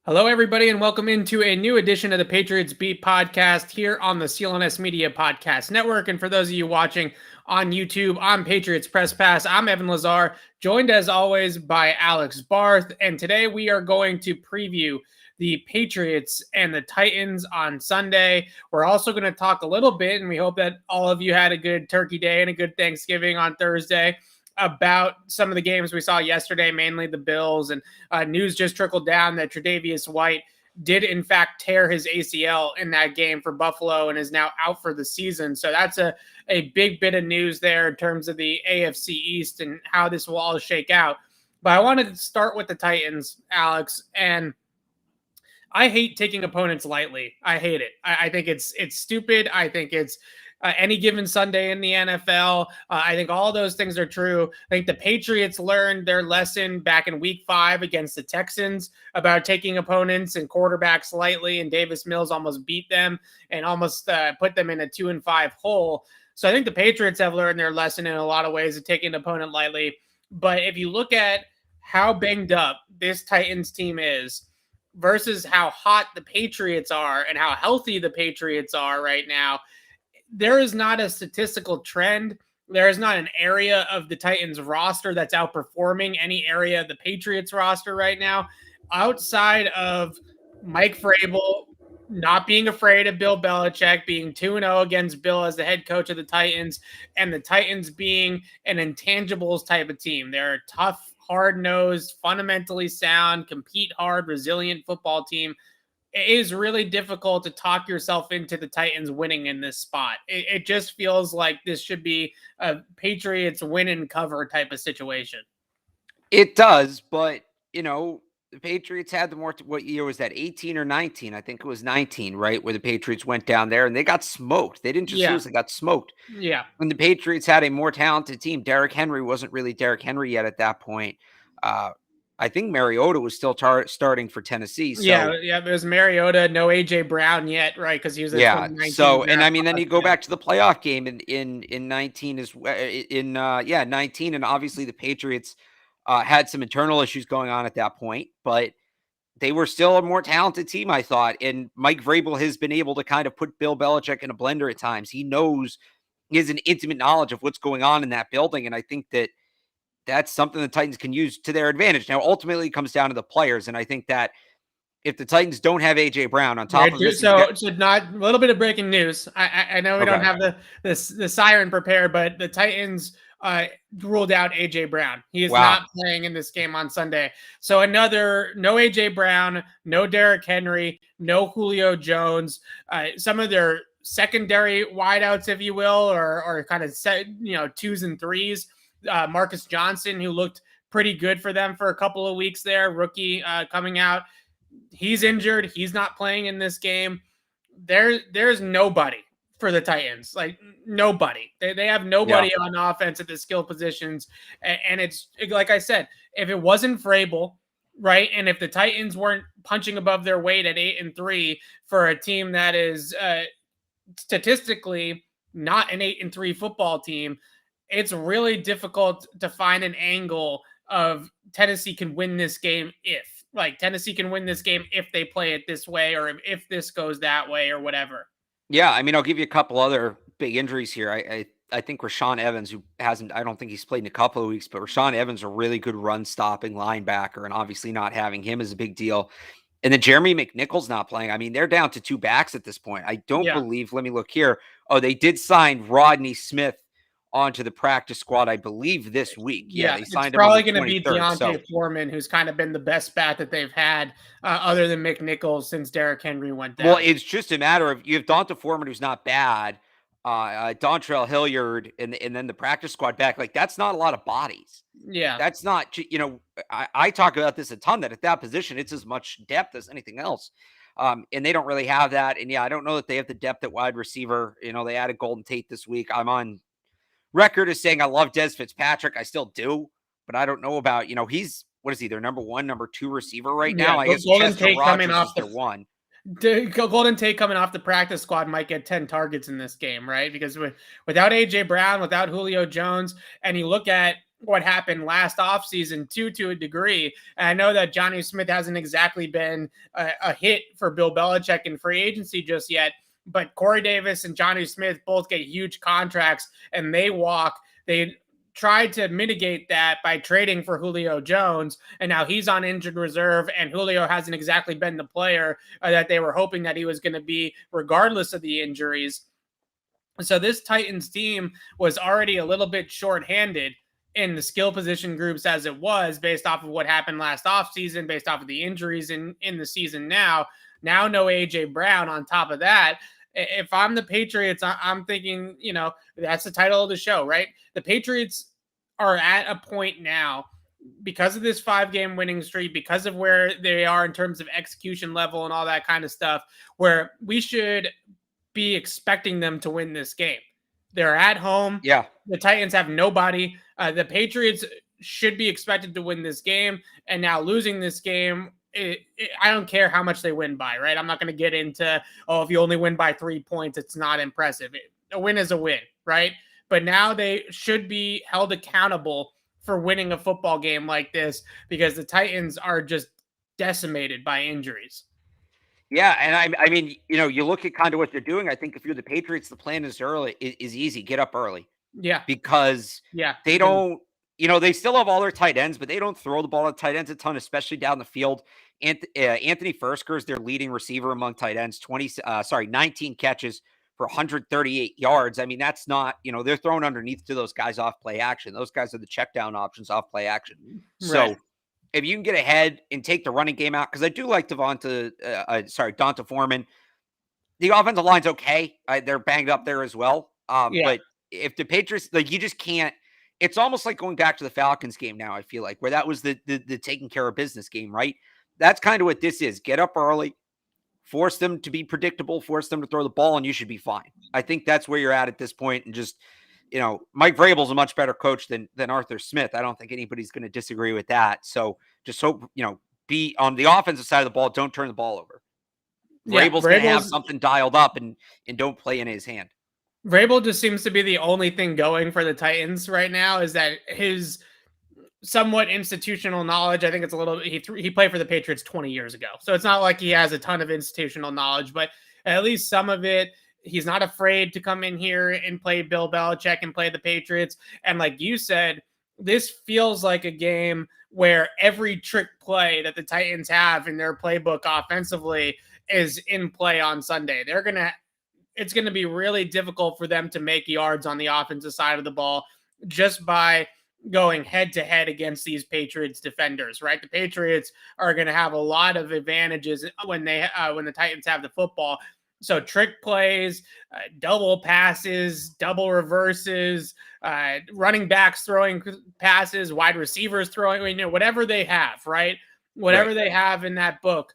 Hello, everybody, and welcome into a new edition of the Patriots Beat podcast here on the CLNS Media Podcast Network. And for those of you watching on YouTube, I'm Patriots Press Pass. I'm Evan Lazar, joined as always by Alex Barth. And today we are going to preview the Patriots and the Titans on Sunday. We're also going to talk a little bit, and we hope that all of you had a good Turkey Day and a good Thanksgiving on Thursday, about some of the games we saw yesterday, mainly the Bills, and news just trickled down that Tre'Davious White did in fact tear his ACL in that game for Buffalo and is now out for the season. So that's a big bit of news there in terms of the AFC East and how this will all shake out. But I wanted to start with the Titans, Alex, and I hate taking opponents lightly. I hate it. I think it's stupid. I think it's any given Sunday in the NFL. I think all those things are true. I think the Patriots learned their lesson back in week 5 against the Texans about taking opponents and quarterbacks lightly, and Davis Mills almost beat them and almost put them in a 2-5 hole. So I think the Patriots have learned their lesson in a lot of ways of taking an opponent lightly. But if you look at how banged up this Titans team is versus how hot the Patriots are and how healthy the Patriots are right now, there is not a statistical trend. There is not an area of the Titans roster that's outperforming any area of the Patriots roster right now, outside of Mike Vrabel not being afraid of Bill Belichick, being 2-0 against Bill as the head coach of the Titans, and the Titans being an intangibles type of team. They're a tough, hard-nosed, fundamentally sound, compete hard, resilient football team. It is really difficult to talk yourself into the Titans winning in this spot. It just feels like this should be a Patriots win and cover type of situation. It does, but, the Patriots had what year was that, 18 or 19? I think it was 19, right, where the Patriots went down there, and they got smoked. They didn't just lose, they got smoked. Yeah. And the Patriots had a more talented team. Derrick Henry wasn't really Derrick Henry yet at that point. I think Mariota was still starting for Tennessee. So yeah, there's Mariota, no AJ Brown yet, right? Because he was a 2019 and I mean, then you go back to the playoff game in 19 as in 19, and obviously the Patriots had some internal issues going on at that point, but they were still a more talented team, I thought. And Mike Vrabel has been able to kind of put Bill Belichick in a blender at times. He has an intimate knowledge of what's going on in that building, and I think that's something the Titans can use to their advantage. Now, ultimately, it comes down to the players, and I think that if the Titans don't have AJ Brown on top of this, so not a little bit of breaking news. I know we don't have the siren prepared, but the Titans ruled out AJ Brown. He is not playing in this game on Sunday. So no AJ Brown, no Derrick Henry, no Julio Jones. Some of their secondary wideouts, if you will, or kind of set, 2s and 3s. Marcus Johnson, who looked pretty good for them for a couple of weeks there, rookie coming out. He's injured. He's not playing in this game. There's nobody for the Titans, like nobody. They have nobody on offense at the skill positions. And it's like I said, if it wasn't Vrabel, right, and if the Titans weren't punching above their weight at 8-3 for a team that is statistically not an 8-3 football team, it's really difficult to find an angle of Tennessee can win this game Tennessee can win this game if they play it this way, or if this goes that way, or whatever. Yeah, I mean, I'll give you a couple other big injuries here. I think Rashaan Evans, who I don't think he's played in a couple of weeks, but Rashaan Evans, a really good run-stopping linebacker, and obviously not having him is a big deal. And then Jeremy McNichols not playing. I mean, they're down to 2 backs at this point. I don't believe, let me look here. Oh, they did sign Rodney Smith onto the practice squad, I believe, this week. Yeah, they signed him. It's probably going to be Deontay Foreman, who's kind of been the best bat that they've had, other than McNichols, since Derrick Henry went down. Well, it's just a matter of, you have Deontay Foreman, who's not bad, Dontrell Hilliard, and then the practice squad back. Like, that's not a lot of bodies. Yeah, that's not. I talk about this a ton. That at that position, it's as much depth as anything else. And they don't really have that. And I don't know that they have the depth at wide receiver. They added Golden Tate this week. I'm on record as saying I love Des Fitzpatrick. I still do, but I don't know about, he's, what is he, their number 1, number 2 receiver right now? I guess Golden Tate coming off their 1. Golden Tate coming off the practice squad might get 10 targets in this game, right? Because without AJ Brown, without Julio Jones, and you look at what happened last offseason to a degree. And I know that Johnny Smith hasn't exactly been a hit for Bill Belichick in free agency just yet, but Corey Davis and Johnny Smith both get huge contracts and they walk. They tried to mitigate that by trading for Julio Jones, and now he's on injured reserve, and Julio hasn't exactly been the player that they were hoping that he was going to be regardless of the injuries. So this Titans team was already a little bit shorthanded in the skill position groups as it was, based off of what happened last offseason, based off of the injuries in the season now. Now no A.J. Brown on top of that. If I'm the Patriots, I'm thinking, that's the title of the show, right? The Patriots are at a point now, because of this 5-game winning streak, because of where they are in terms of execution level and all that kind of stuff, where we should be expecting them to win this game. They're at home. Yeah. The Titans have nobody. The Patriots should be expected to win this game. And now losing this game, I don't care how much they win by, right? I'm not going to get into, if you only win by 3 points, it's not impressive. A win is a win, right? But now they should be held accountable for winning a football game like this, because the Titans are just decimated by injuries. Yeah, and I mean, you look at kind of what they're doing. I think if you're the Patriots, the plan is easy. Get up early. Yeah. Because they don't, they still have all their tight ends, but they don't throw the ball at tight ends a ton, especially down the field. Anthony Fersker is their leading receiver among tight ends, 19 catches for 138 yards. I mean, that's not, they're thrown underneath to those guys off play action. Those guys are the check down options off play action. So if you can get ahead and take the running game out, because I do like Donta Foreman. The offensive line's okay. They're banged up there as well. But if the Patriots, you just can't. It's almost like going back to the Falcons game now, I feel like, where that was the taking care of business game, right? That's kind of what this is. Get up early, force them to be predictable, force them to throw the ball, and you should be fine. I think that's where you're at this point. And just, Mike Vrabel's a much better coach than Arthur Smith. I don't think anybody's going to disagree with that. So just hope, be on the offensive side of the ball. Don't turn the ball over. Vrabel's going to have something dialed up and don't play in his hand. Vrabel just seems to be the only thing going for the Titans right now, is that his somewhat institutional knowledge. I think it's a little, he played for the Patriots 20 years ago. So it's not like he has a ton of institutional knowledge, but at least some of it. He's not afraid to come in here and play Bill Belichick and play the Patriots. And like you said, this feels like a game where every trick play that the Titans have in their playbook offensively is in play on Sunday. It's going to be really difficult for them to make yards on the offensive side of the ball just by going head to head against these Patriots defenders, right? The Patriots are going to have a lot of advantages when the Titans have the football. So trick plays, double passes, double reverses, running backs throwing passes, wide receivers throwing, whatever they have, right? Whatever they have in that book,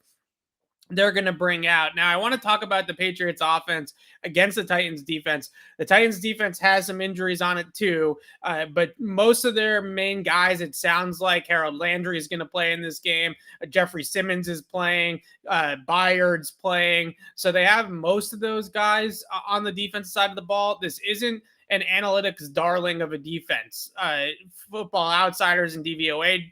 they're going to bring out. Now, I want to talk about the Patriots offense against the Titans defense. The Titans defense has some injuries on it too, but most of their main guys, it sounds like Harold Landry is going to play in this game. Jeffrey Simmons is playing. Byard's playing. So they have most of those guys on the defensive side of the ball. This isn't an analytics darling of a defense. Football Outsiders and DVOA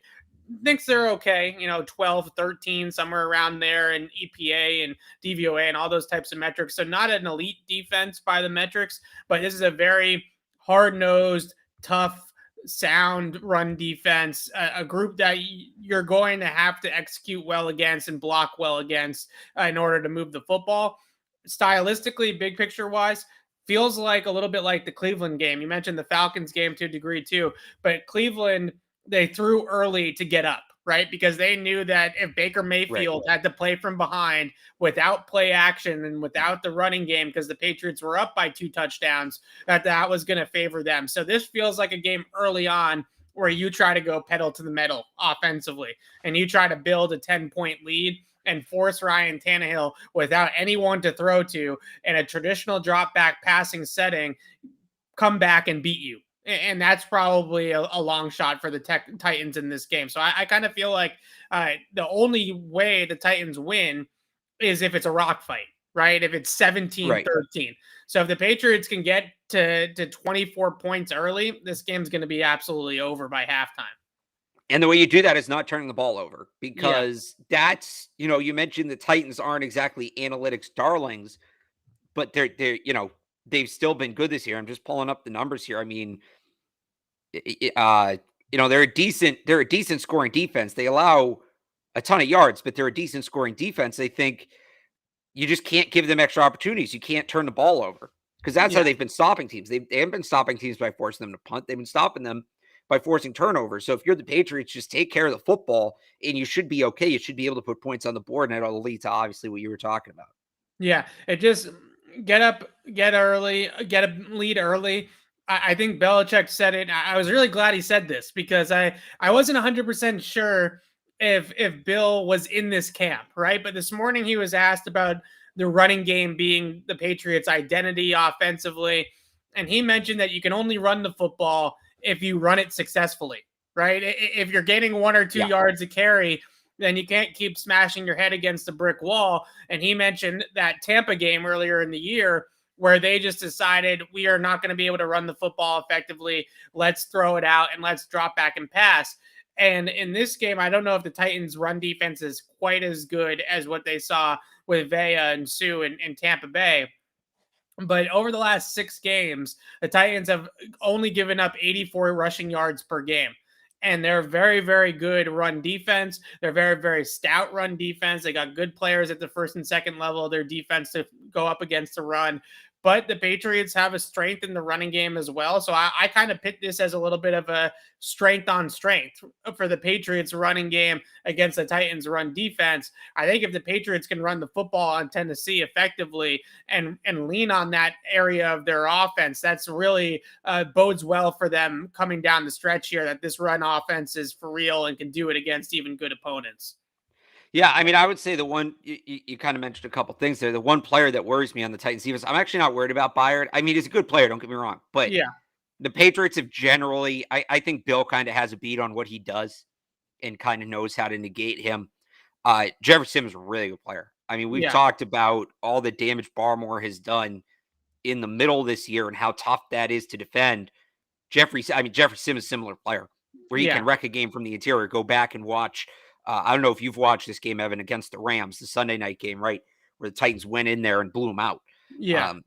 thinks they're okay, 12, 13, somewhere around there, and EPA and DVOA and all those types of metrics. So not an elite defense by the metrics, but this is a very hard-nosed, tough, sound run defense, a group that you're going to have to execute well against and block well against in order to move the football. Stylistically, big picture wise, feels like a little bit like the Cleveland game. You mentioned the Falcons game to a degree too, but Cleveland, they threw early to get up, right? Because they knew that if Baker Mayfield had to play from behind without play action and without the running game, because the Patriots were up by 2 touchdowns, that was going to favor them. So this feels like a game early on where you try to go pedal to the metal offensively and you try to build a 10-point lead and force Ryan Tannehill without anyone to throw to in a traditional drop back passing setting, come back and beat you. And that's probably a long shot for the Titans in this game. So I kind of feel like the only way the Titans win is if it's a rock fight, right? If it's 17-13. So if the Patriots can get to 24 points early, this game's going to be absolutely over by halftime. And the way you do that is not turning the ball over, Yeah. because that's, you mentioned the Titans aren't exactly analytics darlings, but they're they've still been good this year. I'm just pulling up the numbers here. I mean, they're a decent scoring defense. They allow a ton of yards, but they're a decent scoring defense. They think you just can't give them extra opportunities. You can't turn the ball over, because that's how they've been stopping teams. They haven't been stopping teams by forcing them to punt. They've been stopping them by forcing turnovers. So if you're the Patriots, just take care of the football and you should be okay. You should be able to put points on the board, and it'll lead to obviously what you were talking about. Yeah, it just get up, get early, get a lead early. I think Belichick said it. I was really glad he said this, because I wasn't 100% sure if Bill was in this camp, right? But this morning he was asked about the running game being the Patriots' identity offensively, and he mentioned that you can only run the football if you run it successfully, right? If you're gaining 1 or 2 yards a carry, then you can't keep smashing your head against a brick wall. And he mentioned that Tampa game earlier in the year where they just decided, we are not going to be able to run the football effectively. Let's throw it out and let's drop back and pass. And in this game, I don't know if the Titans' run defense is quite as good as what they saw with Vea and Sue in Tampa Bay. But over the last 6 games, the Titans have only given up 84 rushing yards per game. And they're very, very good run defense. They're very, very stout run defense. They got good players at the first and second level of their defense to go up against the run. But the Patriots have a strength in the running game as well. So I kind of pick this as a little bit of a strength on strength for the Patriots running game against the Titans run defense. I think if the Patriots can run the football on Tennessee effectively and lean on that area of their offense, that's really bodes well for them coming down the stretch here, that this run offense is for real and can do it against even good opponents. Yeah, I mean, I would say the one you kind of mentioned a couple things there. The one player that worries me on the Titans defense, I'm actually not worried about Byard. I mean, he's a good player, don't get me wrong, but the Patriots have generally, I think Bill kind of has a beat on what he does and kind of knows how to negate him. Jefferson Simmons is a really good player. I mean, we've talked about all the damage Barmore has done in the middle this year and how tough that is to defend. Jefferson Simmons is a similar player where he can wreck a game from the interior. Go back and watch. I don't know if you've watched this game, Evan, against the Rams, the Sunday night game, right, where the Titans went in there and blew them out. And,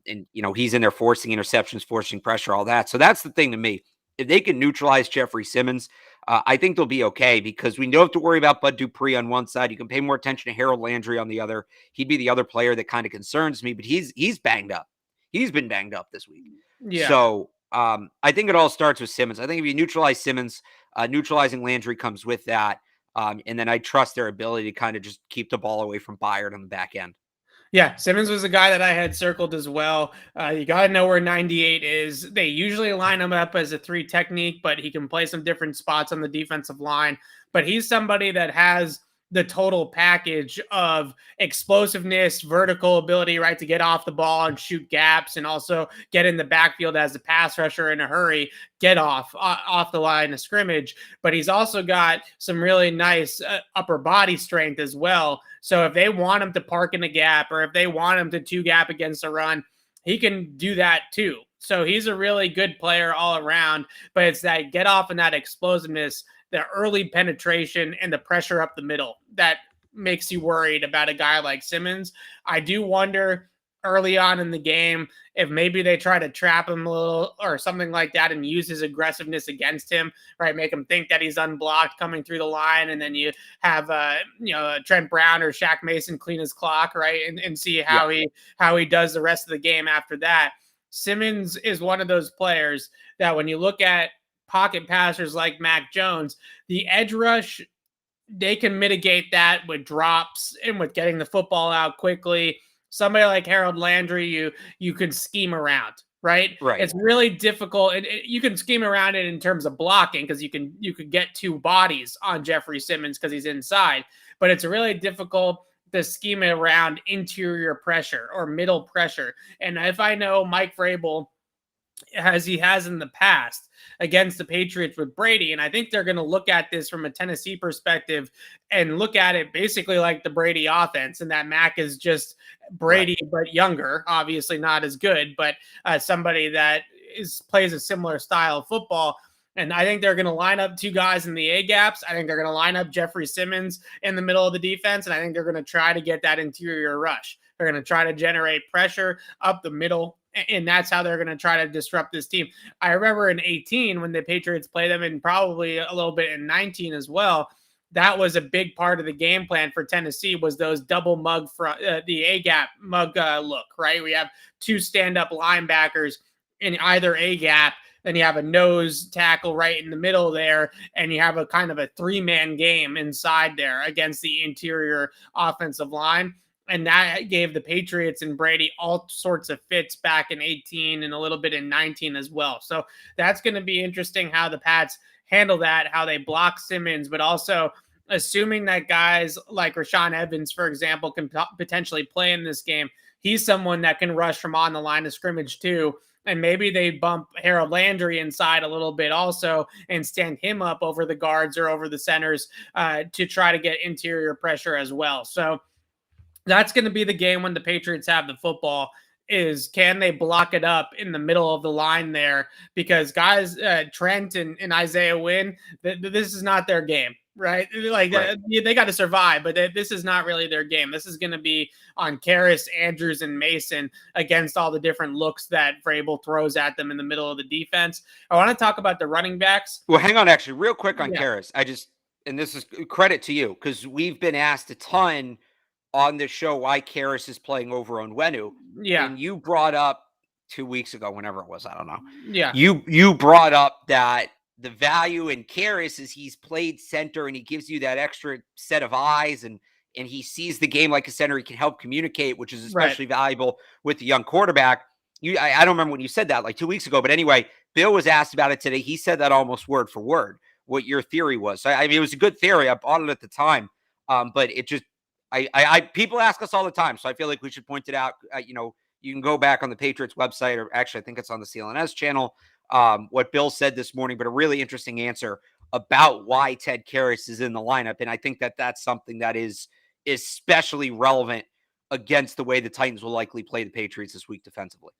he's in there forcing interceptions, forcing pressure, all that. So that's the thing to me. If they can neutralize Jeffrey Simmons, I think they'll be okay, because we don't have to worry about Bud Dupree on one side. You can pay more attention to Harold Landry on the other. He'd be the other player that kind of concerns me, but he's banged up. He's been banged up this week. So I think it all starts with Simmons. I think if you neutralize Simmons, neutralizing Landry comes with that. And then I trust their ability to kind of just keep the ball away from Byard on the back end. Yeah, Simmons was a guy that I had circled as well. You got to know where 98 is. They usually line him up as a 3 technique, but he can play some different spots on the defensive line. But he's somebody that has the total package of explosiveness, vertical ability, right, to get off the ball and shoot gaps, and also get in the backfield as a pass rusher in a hurry, get off the line of scrimmage. But he's also got some really nice upper body strength as well. So if they want him to park in a gap, or if they want him to 2-gap against a run, he can do that too. So he's a really good player all around, but it's that get off and that explosiveness, the early penetration, and the pressure up the middle that makes you worried about a guy like Simmons. I do wonder early on in the game if maybe they try to trap him a little or something like that and use his aggressiveness against him, right? Make him think that he's unblocked coming through the line, and then you have Trent Brown or Shaq Mason clean his clock, right? And see how he does the rest of the game after that. Simmons is one of those players that when you look at pocket passers like Mac Jones, the edge rush, they can mitigate that with drops and with getting the football out quickly. Somebody like Harold Landry, you could scheme around, right? It's really difficult. You can scheme around it in terms of blocking, because you could get 2 bodies on Jeffrey Simmons because he's inside, but it's really difficult to scheme it around interior pressure or middle pressure. And if I know Mike Vrabel as he has in the past against the Patriots with Brady. And I think they're going to look at this from a Tennessee perspective and look at it basically like the Brady offense, and that Mac is just Brady, but younger, obviously not as good, but somebody that plays a similar style of football. And I think they're going to line up two guys in the A gaps. I think they're going to line up Jeffrey Simmons in the middle of the defense. And I think they're going to try to get that interior rush. They're going to try to generate pressure up the middle. And that's how they're going to try to disrupt this team. I remember in 18 when the Patriots played them, and probably a little bit in 19 as well. That was a big part of the game plan for Tennessee, was those double mug front, the A gap mug look, right? We have two stand-up linebackers in either A gap, then you have a nose tackle right in the middle there, and you have a kind of a three-man game inside there against the interior offensive line. And that gave the Patriots and Brady all sorts of fits back in 18 and a little bit in 19 as well. So that's going to be interesting how the Pats handle that, how they block Simmons, but also assuming that guys like Rashaan Evans, for example, can potentially play in this game. He's someone that can rush from on the line of scrimmage too. And maybe they bump Harold Landry inside a little bit also and stand him up over the guards or over the centers to try to get interior pressure as well. So that's going to be the game when the Patriots have the football, is can they block it up in the middle of the line there? Because guys, Trent and Isaiah Wynn, this is not their game, right? Like they got to survive, but this is not really their game. This is going to be on Karras, Andrews, and Mason against all the different looks that Vrabel throws at them in the middle of the defense. I want to talk about the running backs. Well, hang on, actually, real quick on Karras. And this is credit to you, because we've been asked a ton on the show why Karras is playing over Onwenu. Yeah. And you brought up 2 weeks ago, whenever it was, I don't know. Yeah. You brought up that the value in Karras is he's played center and he gives you that extra set of eyes, and he sees the game like a center. He can help communicate, which is especially valuable with the young quarterback. I don't remember when you said that, like 2 weeks ago, but anyway, Bill was asked about it today. He said that almost word for word, what your theory was. So, I mean, it was a good theory. I bought it at the time. But it just, people ask us all the time, so I feel like we should point it out. You can go back on the Patriots website, or actually I think it's on the CLNS channel, what Bill said this morning, but a really interesting answer about why Ted Karras is in the lineup. And I think that that's something that is especially relevant against the way the Titans will likely play the Patriots this week defensively.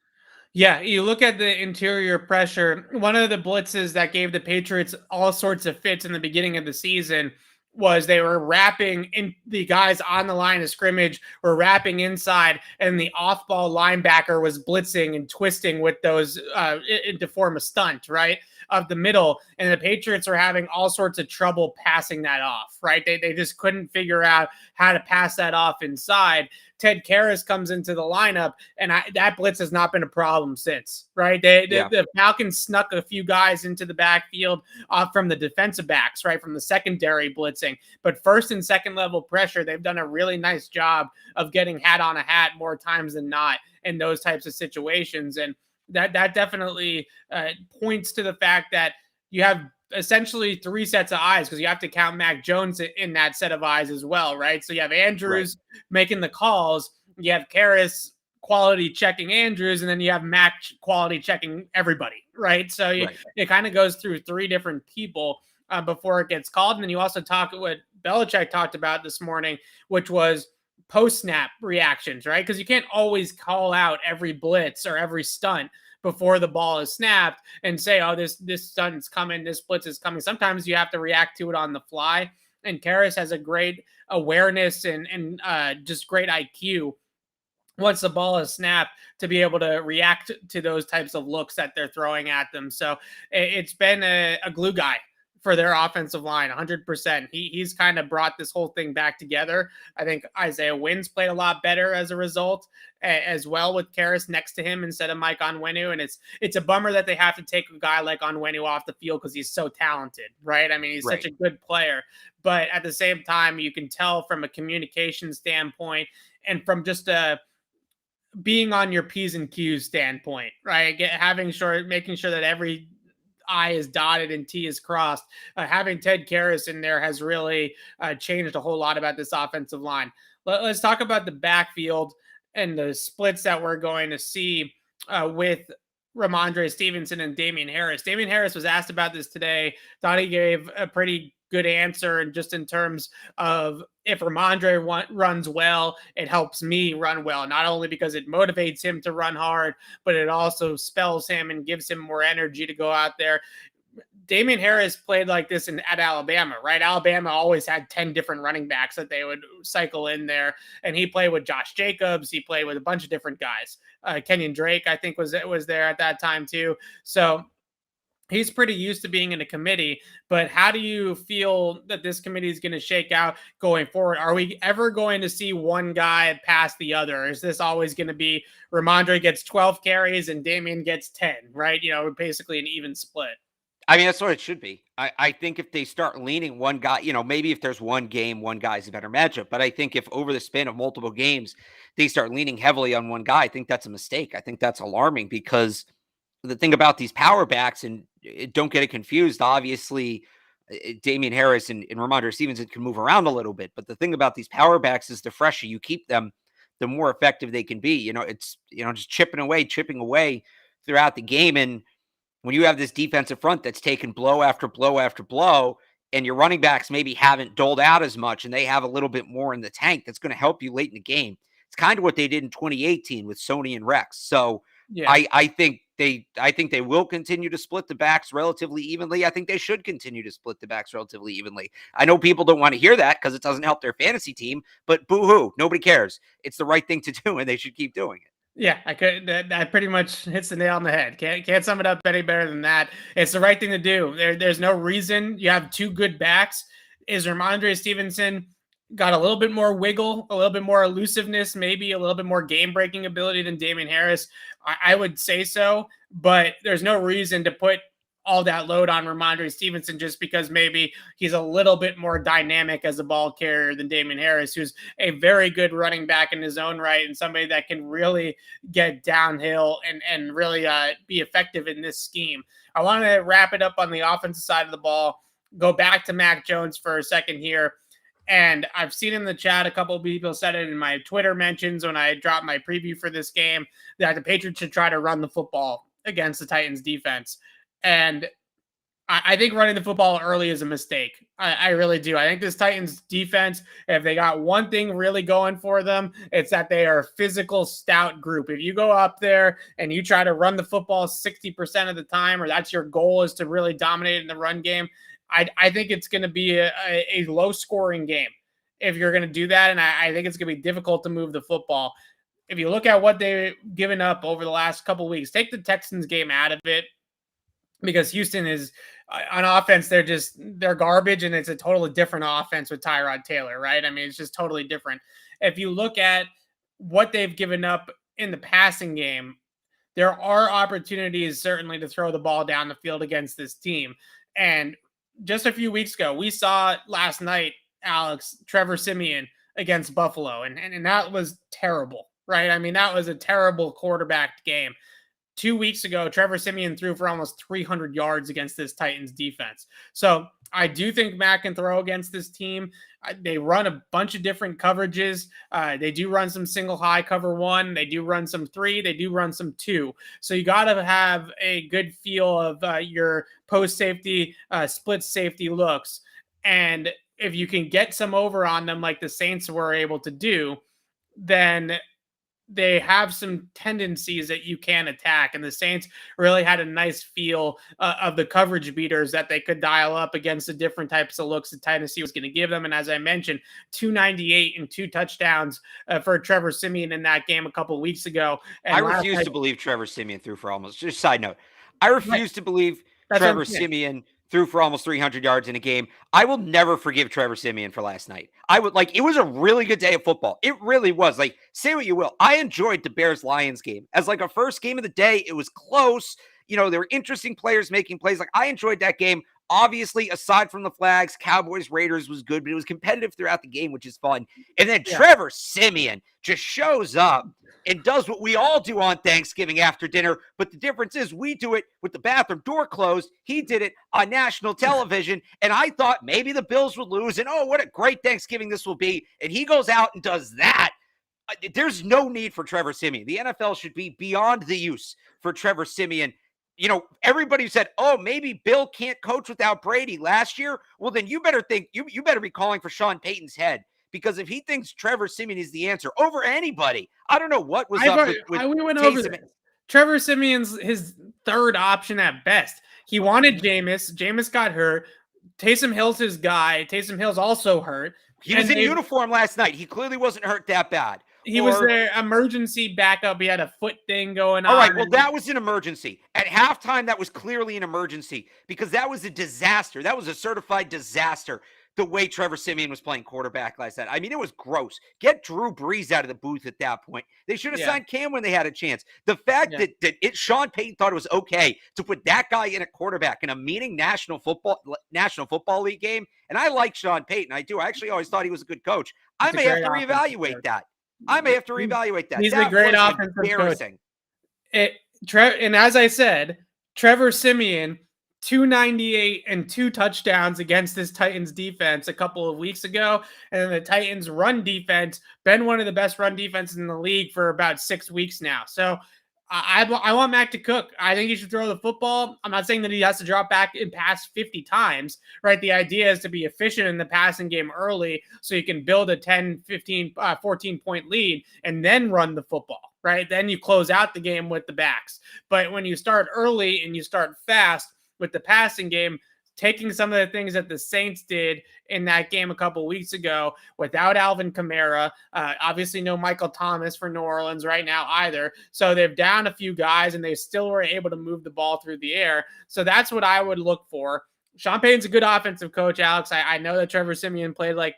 Yeah, you look at the interior pressure. One of the blitzes that gave the Patriots all sorts of fits in the beginning of the season was they were wrapping in, the guys on the line of scrimmage were wrapping inside, and the off-ball linebacker was blitzing and twisting with those to form a stunt, right, of the middle. And the Patriots were having all sorts of trouble passing that off, right? They just couldn't figure out how to pass that off inside. Ted Karras comes into the lineup, and that blitz has not been a problem since, right? The Falcons snuck a few guys into the backfield from the defensive backs, right, from the secondary blitzing. But first and second level pressure, they've done a really nice job of getting hat on a hat more times than not in those types of situations. And that definitely points to the fact that you have essentially three sets of eyes, because you have to count Mac Jones in that set of eyes as well, right? So you have Andrews making the calls, you have Karras quality checking Andrews, and then you have Mac quality checking everybody, right? So it kind of goes through three different people before it gets called. And then you also talk what Belichick talked about this morning, which was post-snap reactions, right? Because you can't always call out every blitz or every stunt before the ball is snapped and say, oh, this stunt's coming, this blitz is coming. Sometimes you have to react to it on the fly. And Karras has a great awareness and just great IQ once the ball is snapped to be able to react to those types of looks that they're throwing at them. So it's been a glue guy for their offensive line, 100%. He's kind of brought this whole thing back together. I think Isaiah Wynn's played a lot better as a result, as well, with Karras next to him instead of Mike Onwenu. And it's a bummer that they have to take a guy like Onwenu off the field because he's so talented, right? I mean, he's such a good player. But at the same time, you can tell from a communication standpoint and from just a being on your P's and Q's standpoint, right? Making sure that every I is dotted and T is crossed. Having Ted Karras in there has really changed a whole lot about this offensive line. Let's talk about the backfield and the splits that we're going to see with Ramandre Stevenson and Damien Harris. Damien Harris was asked about this today. Thought he gave a pretty good answer, and just in terms of if Ramandre runs well, it helps me run well, not only because it motivates him to run hard, but it also spells him and gives him more energy to go out there. Damien Harris played like this at Alabama, right? Alabama always had 10 different running backs that they would cycle in there. And he played with Josh Jacobs. He played with a bunch of different guys. Kenyon Drake, I think, was there at that time too. So he's pretty used to being in a committee. But how do you feel that this committee is going to shake out going forward? Are we ever going to see one guy pass the other? Or is this always going to be Ramandre gets 12 carries and Damian gets 10, right? Basically an even split. I mean, that's what it should be. I think if they start leaning one guy, maybe if there's one game, one guy's a better matchup. But I think if over the span of multiple games, they start leaning heavily on one guy, I think that's a mistake. I think that's alarming because the thing about these power backs, and don't get it confused, obviously, Damien Harris and Ramandre Stevenson can move around a little bit. But the thing about these power backs is the fresher you keep them, the more effective they can be. It's, just chipping away throughout the game. And when you have this defensive front that's taken blow after blow after blow, and your running backs maybe haven't doled out as much and they have a little bit more in the tank, that's going to help you late in the game. It's kind of what they did in 2018 with Sony and Rex. So yeah. I think they will continue to split the backs relatively evenly. I think they should continue to split the backs relatively evenly. I know people don't want to hear that because it doesn't help their fantasy team, but boo-hoo, nobody cares. It's the right thing to do, and they should keep doing it. Yeah, I could. That pretty much hits the nail on the head. Can't sum it up any better than that. It's the right thing to do. There's no reason. You have two good backs. Is Ramandre Stevenson got a little bit more wiggle, a little bit more elusiveness, maybe a little bit more game-breaking ability than Damien Harris? I would say so, but there's no reason to put all that load on Ramandre Stevenson just because maybe he's a little bit more dynamic as a ball carrier than Damien Harris, who's a very good running back in his own right and somebody that can really get downhill and really be effective in this scheme. I want to wrap it up on the offensive side of the ball, go back to Mac Jones for a second here. And I've seen in the chat, a couple of people said it in my Twitter mentions when I dropped my preview for this game, that the Patriots should try to run the football against the Titans defense. And I think running the football early is a mistake. I really do. I think this Titans defense, if they got one thing really going for them, it's that they are a physical, stout group. If you go up there and you try to run the football 60% of the time, or that's your goal is to really dominate in the run game, I think it's going to be a low-scoring game if you're going to do that, and I think it's going to be difficult to move the football. If you look at what they've given up over the last couple of weeks, take the Texans game out of it, because Houston is on offense. They're garbage, and it's a totally different offense with Tyrod Taylor, right? I mean, it's just totally different. If you look at what they've given up in the passing game, there are opportunities certainly to throw the ball down the field against this team. And just a few weeks ago, we saw last night, Alex, Trevor Siemian against Buffalo, and that was terrible, right? I mean, that was a terrible quarterbacked game. 2 weeks ago, Trevor Siemian threw for almost 300 yards against this Titans defense. So I do think Mac can throw against this team. They run a bunch of different coverages. They do run some single high cover one. They do run some 3. They do run some 2. So you got to have a good feel of your post safety, split safety looks. And if you can get some over on them like the Saints were able to do, then they have some tendencies that you can attack. And the Saints really had a nice feel of the coverage beaters that they could dial up against the different types of looks that Tennessee was going to give them. And as I mentioned, 298 and 2 touchdowns for Trevor Siemian in that game a couple of weeks ago. And I refuse to believe Trevor Siemian threw for almost, just side note, I refuse to believe Trevor Siemian threw for almost 300 yards in a game. I will never forgive Trevor Siemian for last night. It was a really good day of football. It really was. Like, say what you will. I enjoyed the Bears-Lions game. As like a first game of the day, it was close. There were interesting players making plays. Like, I enjoyed that game. Obviously, aside from the flags, Cowboys-Raiders was good, but it was competitive throughout the game, which is fun. And then Trevor Siemian just shows up and does what we all do on Thanksgiving after dinner. But the difference is we do it with the bathroom door closed. He did it on national television. And I thought maybe the Bills would lose. And, oh, what a great Thanksgiving this will be. And he goes out and does that. there's no need for Trevor Siemian. The NFL should be beyond the use for Trevor Siemian. Everybody said, oh, maybe Bill can't coach without Brady last year. Well, then you better think, you better be calling for Sean Payton's head, because if he thinks Trevor Siemian is the answer over anybody, I don't know what was up with we went Taysom. over this. Trevor Siemian's his third option at best. He wanted Jameis. Jameis got hurt. Taysom Hill's his guy. Taysom Hill's also hurt. He was in uniform last night. He clearly wasn't hurt that bad. He was their emergency backup. He had a foot thing going on. All right, well, that was an emergency. At halftime, that was clearly an emergency, because that was a disaster. That was a certified disaster, the way Trevor Siemian was playing quarterback last night. I mean, it was gross. Get Drew Brees out of the booth at that point. They should have signed Cam when they had a chance. The fact that Sean Payton thought it was okay to put that guy in at quarterback in a meaning National Football League game, and I like Sean Payton. I do. I actually always thought he was a good coach. I may have to reevaluate that. He's a great offensive coach. And as I said, Trevor Siemian, 298 and 2 touchdowns against this Titans defense a couple of weeks ago. And then the Titans run defense, been one of the best run defenses in the league for about 6 weeks now. So I want Mac to cook. I think he should throw the football. I'm not saying that he has to drop back and pass 50 times, right? The idea is to be efficient in the passing game early so you can build a 10, 15, 14-point lead and then run the football, right? Then you close out the game with the backs. But when you start early and you start fast with the passing game, taking some of the things that the Saints did in that game a couple weeks ago without Alvin Kamara, obviously no Michael Thomas for New Orleans right now either. So they've down a few guys and they still were able to move the ball through the air. So that's what I would look for. Sean Payton's a good offensive coach, Alex. I know that Trevor Siemian played like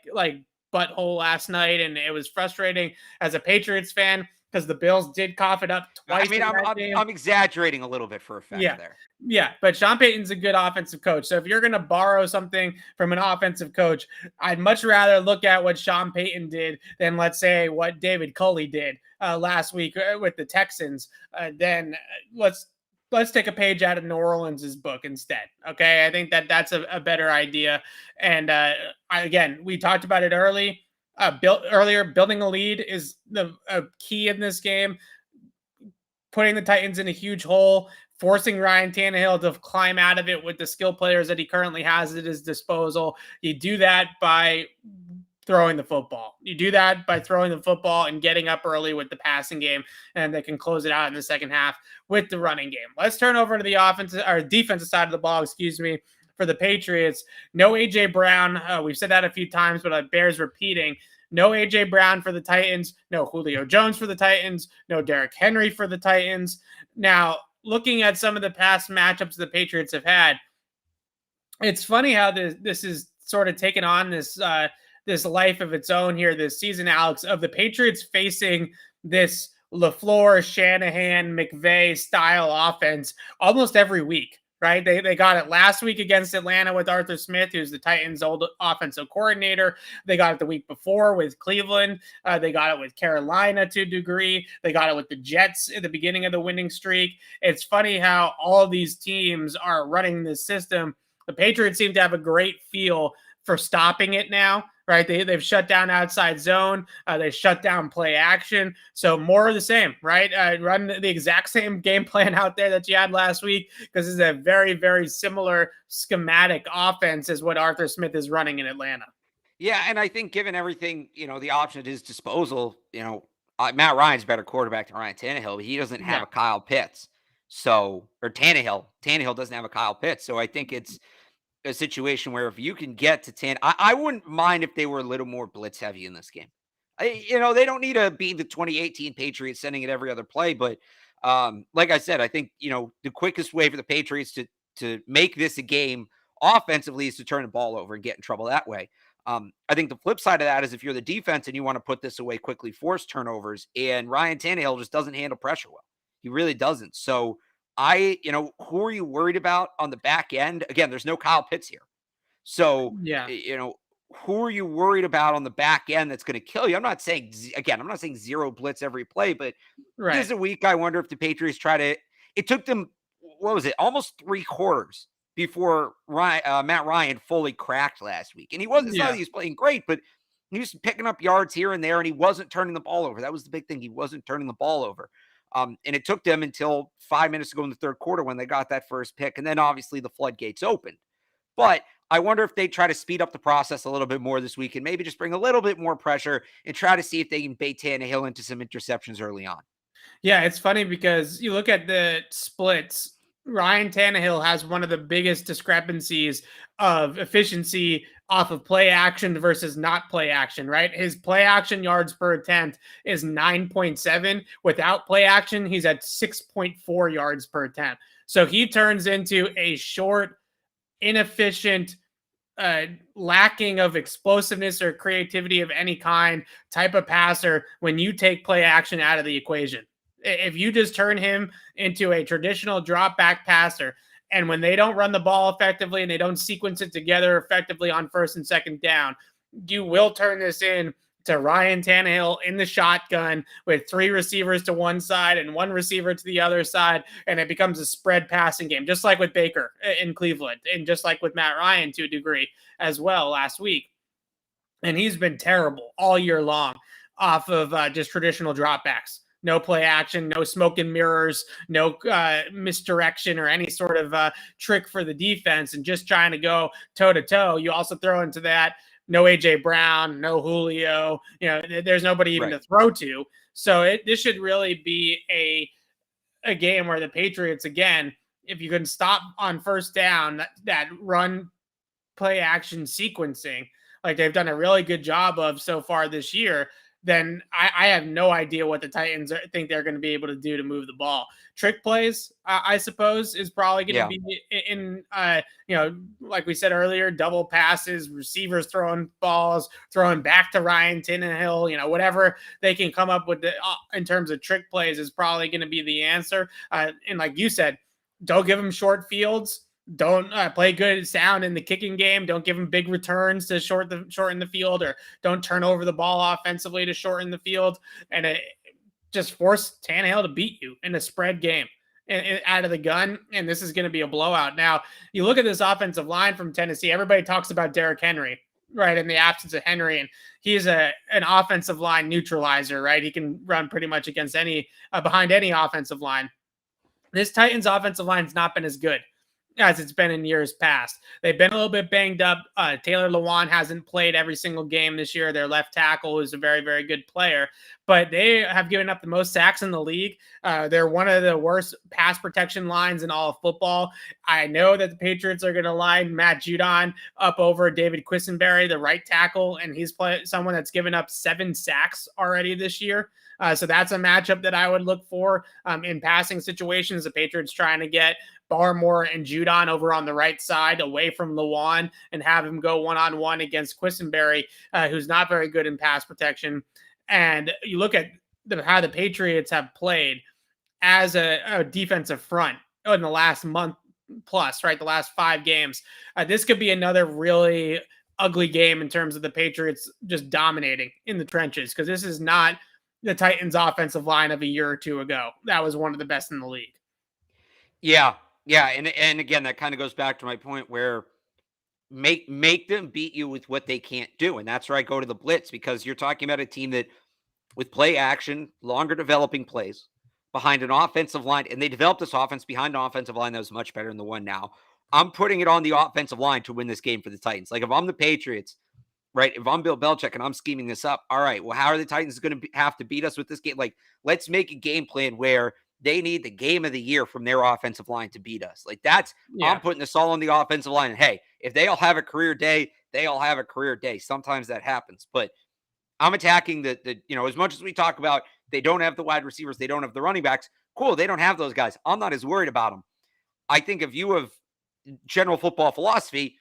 butthole last night, and it was frustrating as a Patriots fan, because the Bills did cough it up twice. I mean, I'm exaggerating a little bit for effect there. Yeah, but Sean Payton's a good offensive coach. So if you're going to borrow something from an offensive coach, I'd much rather look at what Sean Payton did than, let's say, what David Culley did last week with the Texans. Then let's take a page out of New Orleans' book instead. Okay, I think that's a better idea. And again, we talked about it earlier. Building a lead is the key in this game. Putting the Titans in a huge hole, forcing Ryan Tannehill to climb out of it with the skill players that he currently has at his disposal. You do that by throwing the football. You do that by throwing the football and getting up early with the passing game, and they can close it out in the second half with the running game. Let's turn over to the defensive side of the ball, for the Patriots. No A.J. Brown. We've said that a few times, but it bears repeating. No A.J. Brown for the Titans. No Julio Jones for the Titans. No Derrick Henry for the Titans. Now, looking at some of the past matchups the Patriots have had, it's funny how this is sort of taken on this life of its own here this season, Alex, of the Patriots facing this LaFleur, Shanahan, McVay style offense almost every week. Right? They got it last week against Atlanta with Arthur Smith, who's the Titans' old offensive coordinator. They got it the week before with Cleveland. They got it with Carolina to a degree. They got it with the Jets at the beginning of the winning streak. It's funny how all these teams are running this system. The Patriots seem to have a great feel for stopping it now. Right, they've shut down outside zone. They shut down play action. So more of the same, right? Run the exact same game plan out there that you had last week, because this is a very, very similar schematic offense as what Arthur Smith is running in Atlanta. Yeah, and I think given everything, the option at his disposal, Matt Ryan's a better quarterback than Ryan Tannehill, but he doesn't have a Kyle Pitts. So, or Tannehill doesn't have a Kyle Pitts. So I think it's a situation where if you can get to I wouldn't mind if they were a little more blitz heavy in this game. They don't need to be the 2018 Patriots sending it every other play, but like I said, I think the quickest way for the Patriots to make this a game offensively is to turn the ball over and get in trouble that way. I think the flip side of that is if you're the defense and you want to put this away quickly, force turnovers, and Ryan Tannehill just doesn't handle pressure well. He really doesn't. So who are you worried about on the back end? Again, there's no Kyle Pitts here. So, who are you worried about on the back end that's going to kill you? I'm not saying zero blitz every play, but this is a week I wonder if the Patriots it took them, almost 3 quarters before Matt Ryan fully cracked last week. And it's not that he was playing great, but He was picking up yards here and there, and he wasn't turning the ball over. That was the big thing. He wasn't turning the ball over. And it took them until 5 minutes to go in the third quarter when they got that first pick. And then obviously the floodgates opened. But I wonder if they try to speed up the process a little bit more this week and maybe just bring a little bit more pressure and try to see if they can bait Tannehill into some interceptions early on. Yeah, it's funny because you look at the splits. Ryan Tannehill has one of the biggest discrepancies of efficiency off of play action versus not play action, right? His play action yards per attempt is 9.7. Without play action, he's at 6.4 yards per attempt. So he turns into a short, inefficient, lacking of explosiveness or creativity of any kind type of passer when you take play action out of the equation. If you just turn him into a traditional drop back passer, and when they don't run the ball effectively and they don't sequence it together effectively on first and second down, you will turn this in to Ryan Tannehill in the shotgun with 3 receivers to one side and 1 receiver to the other side, and it becomes a spread passing game, just like with Baker in Cleveland and just like with Matt Ryan to a degree as well last week. And he's been terrible all year long off of just traditional dropbacks. No play action, no smoke and mirrors, no misdirection or any sort of trick for the defense, and just trying to go toe to toe. You also throw into that no AJ Brown, no Julio. There's nobody even to throw to. So this should really be a game where the Patriots, again, if you can stop on first down, that run play action sequencing, like they've done a really good job of so far this year, then I have no idea what the Titans think they're going to be able to do to move the ball. Trick plays, I suppose, is probably going to be in, like we said earlier, double passes, receivers throwing balls, throwing back to Ryan Tannehill, whatever they can come up with in terms of trick plays is probably going to be the answer. And like you said, don't give them short fields. Don't play good sound in the kicking game. Don't give them big returns to shorten the field, or don't turn over the ball offensively to shorten the field. And just force Tannehill to beat you in a spread game and out of the gun. And this is going to be a blowout. Now, you look at this offensive line from Tennessee. Everybody talks about Derrick Henry, right? In the absence of Henry, and he's an offensive line neutralizer, right? He can run pretty much against behind any offensive line. This Titans offensive line has not been as good as it's been in years past. They've been a little bit banged up. Taylor Lewan hasn't played every single game this year. Their left tackle is a very, very good player, but they have given up the most sacks in the league. They're one of the worst pass protection lines in all of football. I know that the Patriots are going to line Matt Judon up over David Quisenberry, the right tackle, and he's someone that's given up 7 sacks already this year. So that's a matchup that I would look for in passing situations. The Patriots trying to get Barmore and Judon over on the right side away from Lewan and have him go one-on-one against Quisenberry, who's not very good in pass protection. And you look at how the Patriots have played as a defensive front in the last month plus, right? The last 5 games. This could be another really ugly game in terms of the Patriots just dominating in the trenches, because this is not the Titans offensive line of a year or two ago. That was one of the best in the league. Yeah. And again, that kind of goes back to my point where make them beat you with what they can't do. And that's where I go to the blitz, because you're talking about a team that with play action, longer developing plays behind an offensive line, and they developed this offense behind an offensive line that was much better than the one now. I'm putting it on the offensive line to win this game for the Titans. Like, if I'm the Patriots, right, if I'm Bill Belichick and I'm scheming this up, all right, well, how are the Titans going to have to beat us with this game? Like, let's make a game plan where they need the game of the year from their offensive line to beat us. Like, I'm putting this all on the offensive line. And hey, if they all have a career day, they all have a career day. Sometimes that happens, but I'm attacking the as much as we talk about they don't have the wide receivers, they don't have the running backs. Cool, they don't have those guys. I'm not as worried about them. I think if you have general football philosophy,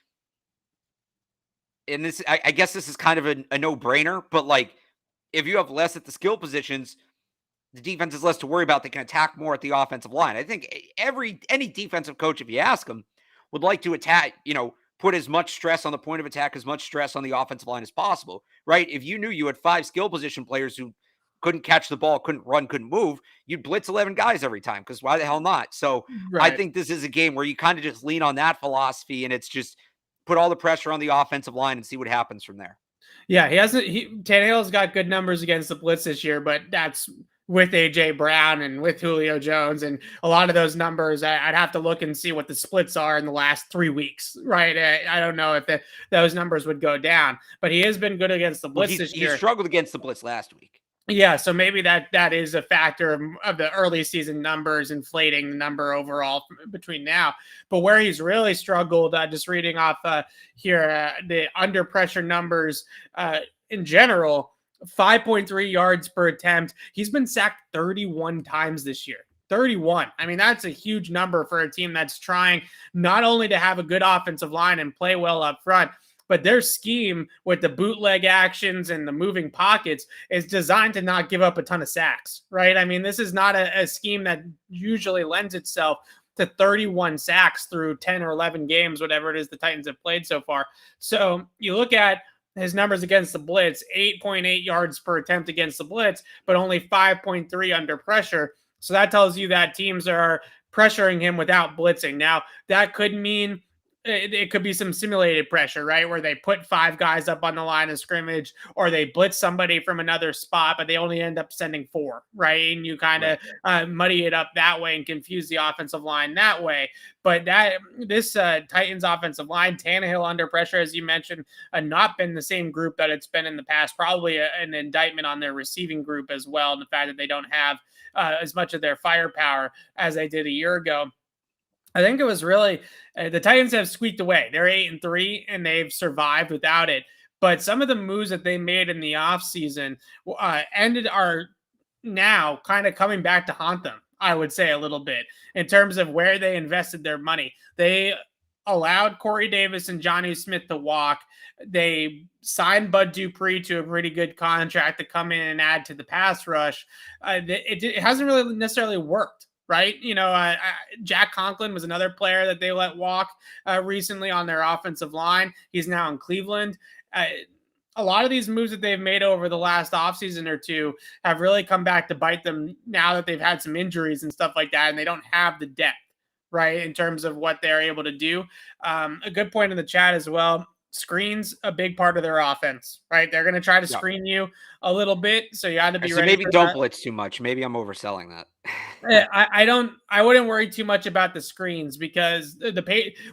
and this, I guess this is kind of a no-brainer, but like, if you have less at the skill positions, the defense is less to worry about. They can attack more at the offensive line. I think any defensive coach, if you ask them, would like to attack, put as much stress on the point of attack, as much stress on the offensive line as possible, right? If you knew you had 5 skill position players who couldn't catch the ball, couldn't run, couldn't move, you'd blitz 11 guys every time, because why the hell not? So right. I think this is a game where you kind of just lean on that philosophy, and it's just put all the pressure on the offensive line and see what happens from there. Yeah, Tannehill's got good numbers against the blitz this year, but that's with AJ Brown and with Julio Jones, and a lot of those numbers, I'd have to look and see what the splits are in the last 3 weeks, right? I don't know if those numbers would go down, but he has been good against the blitz this He year. struggled against the blitz last week. Yeah, so maybe that is a factor of the early season numbers inflating the number overall between now. But where he's really struggled, just reading off here, the under pressure numbers in general, 5.3 yards per attempt. He's been sacked 31 times this year. 31. I mean, that's a huge number for a team that's trying not only to have a good offensive line and play well up front, but their scheme with the bootleg actions and the moving pockets is designed to not give up a ton of sacks, right? I mean, this is not a scheme that usually lends itself to 31 sacks through 10 or 11 games, whatever it is the Titans have played so far. So you look at his numbers against the blitz, 8.8 yards per attempt against the blitz, but only 5.3 under pressure. So that tells you that teams are pressuring him without blitzing. Now, that could mean it could be some simulated pressure, right? Where they put 5 guys up on the line of scrimmage, or they blitz somebody from another spot, but they only end up sending 4, right? And you kind of muddy it up that way and confuse the offensive line that way. But this Titans offensive line, Tannehill under pressure, as you mentioned, not been the same group that it's been in the past. Probably an indictment on their receiving group as well, and the fact that they don't have as much of their firepower as they did a year ago. I think it was really the Titans have squeaked away. They're 8-3 and they've survived without it. But some of the moves that they made in the offseason are now kind of coming back to haunt them, I would say, a little bit in terms of where they invested their money. They allowed Corey Davis and Jonnu Smith to walk. They signed Bud Dupree to a pretty good contract to come in and add to the pass rush. It hasn't really necessarily worked. Right. Jack Conklin was another player that they let walk recently on their offensive line. He's now in Cleveland. A lot of these moves that they've made over the last offseason or two have really come back to bite them now that they've had some injuries and stuff like that, and they don't have the depth, right, in terms of what they're able to do. A good point in the chat as well. Screens a big part of their offense, right? They're going to try to screen you a little bit, so you got to be ready. Maybe don't blitz too much. Maybe I'm overselling that. I wouldn't worry too much about the screens because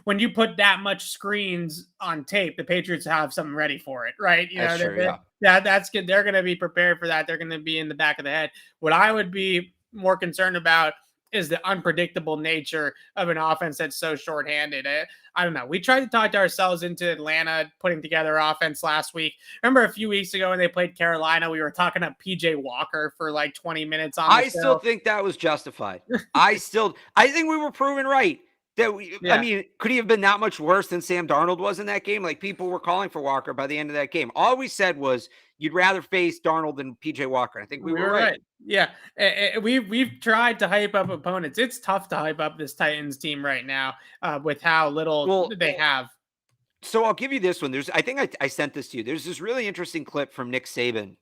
when you put that much screens on tape, the Patriots have something ready for it, right? That's true, that's good. They're going to be prepared for that. They're going to be in the back of the head. What I would be more concerned about is the unpredictable nature of an offense that's so shorthanded. I don't know. We tried to talk to ourselves into Atlanta putting together offense last week. Remember a few weeks ago when they played Carolina, we were talking up PJ Walker for like 20 minutes on the show. Still think that was justified. I think we were proven right. I mean, could he have been that much worse than Sam Darnold was in that game? Like, people were calling for Walker by the end of that game. All we said was you'd rather face Darnold than PJ Walker. I think we were right. Yeah, we've tried to hype up opponents. It's tough to hype up this Titans team right now with how little they have. So I'll give you this one. I think I sent this to you. There's this really interesting clip from Nick Saban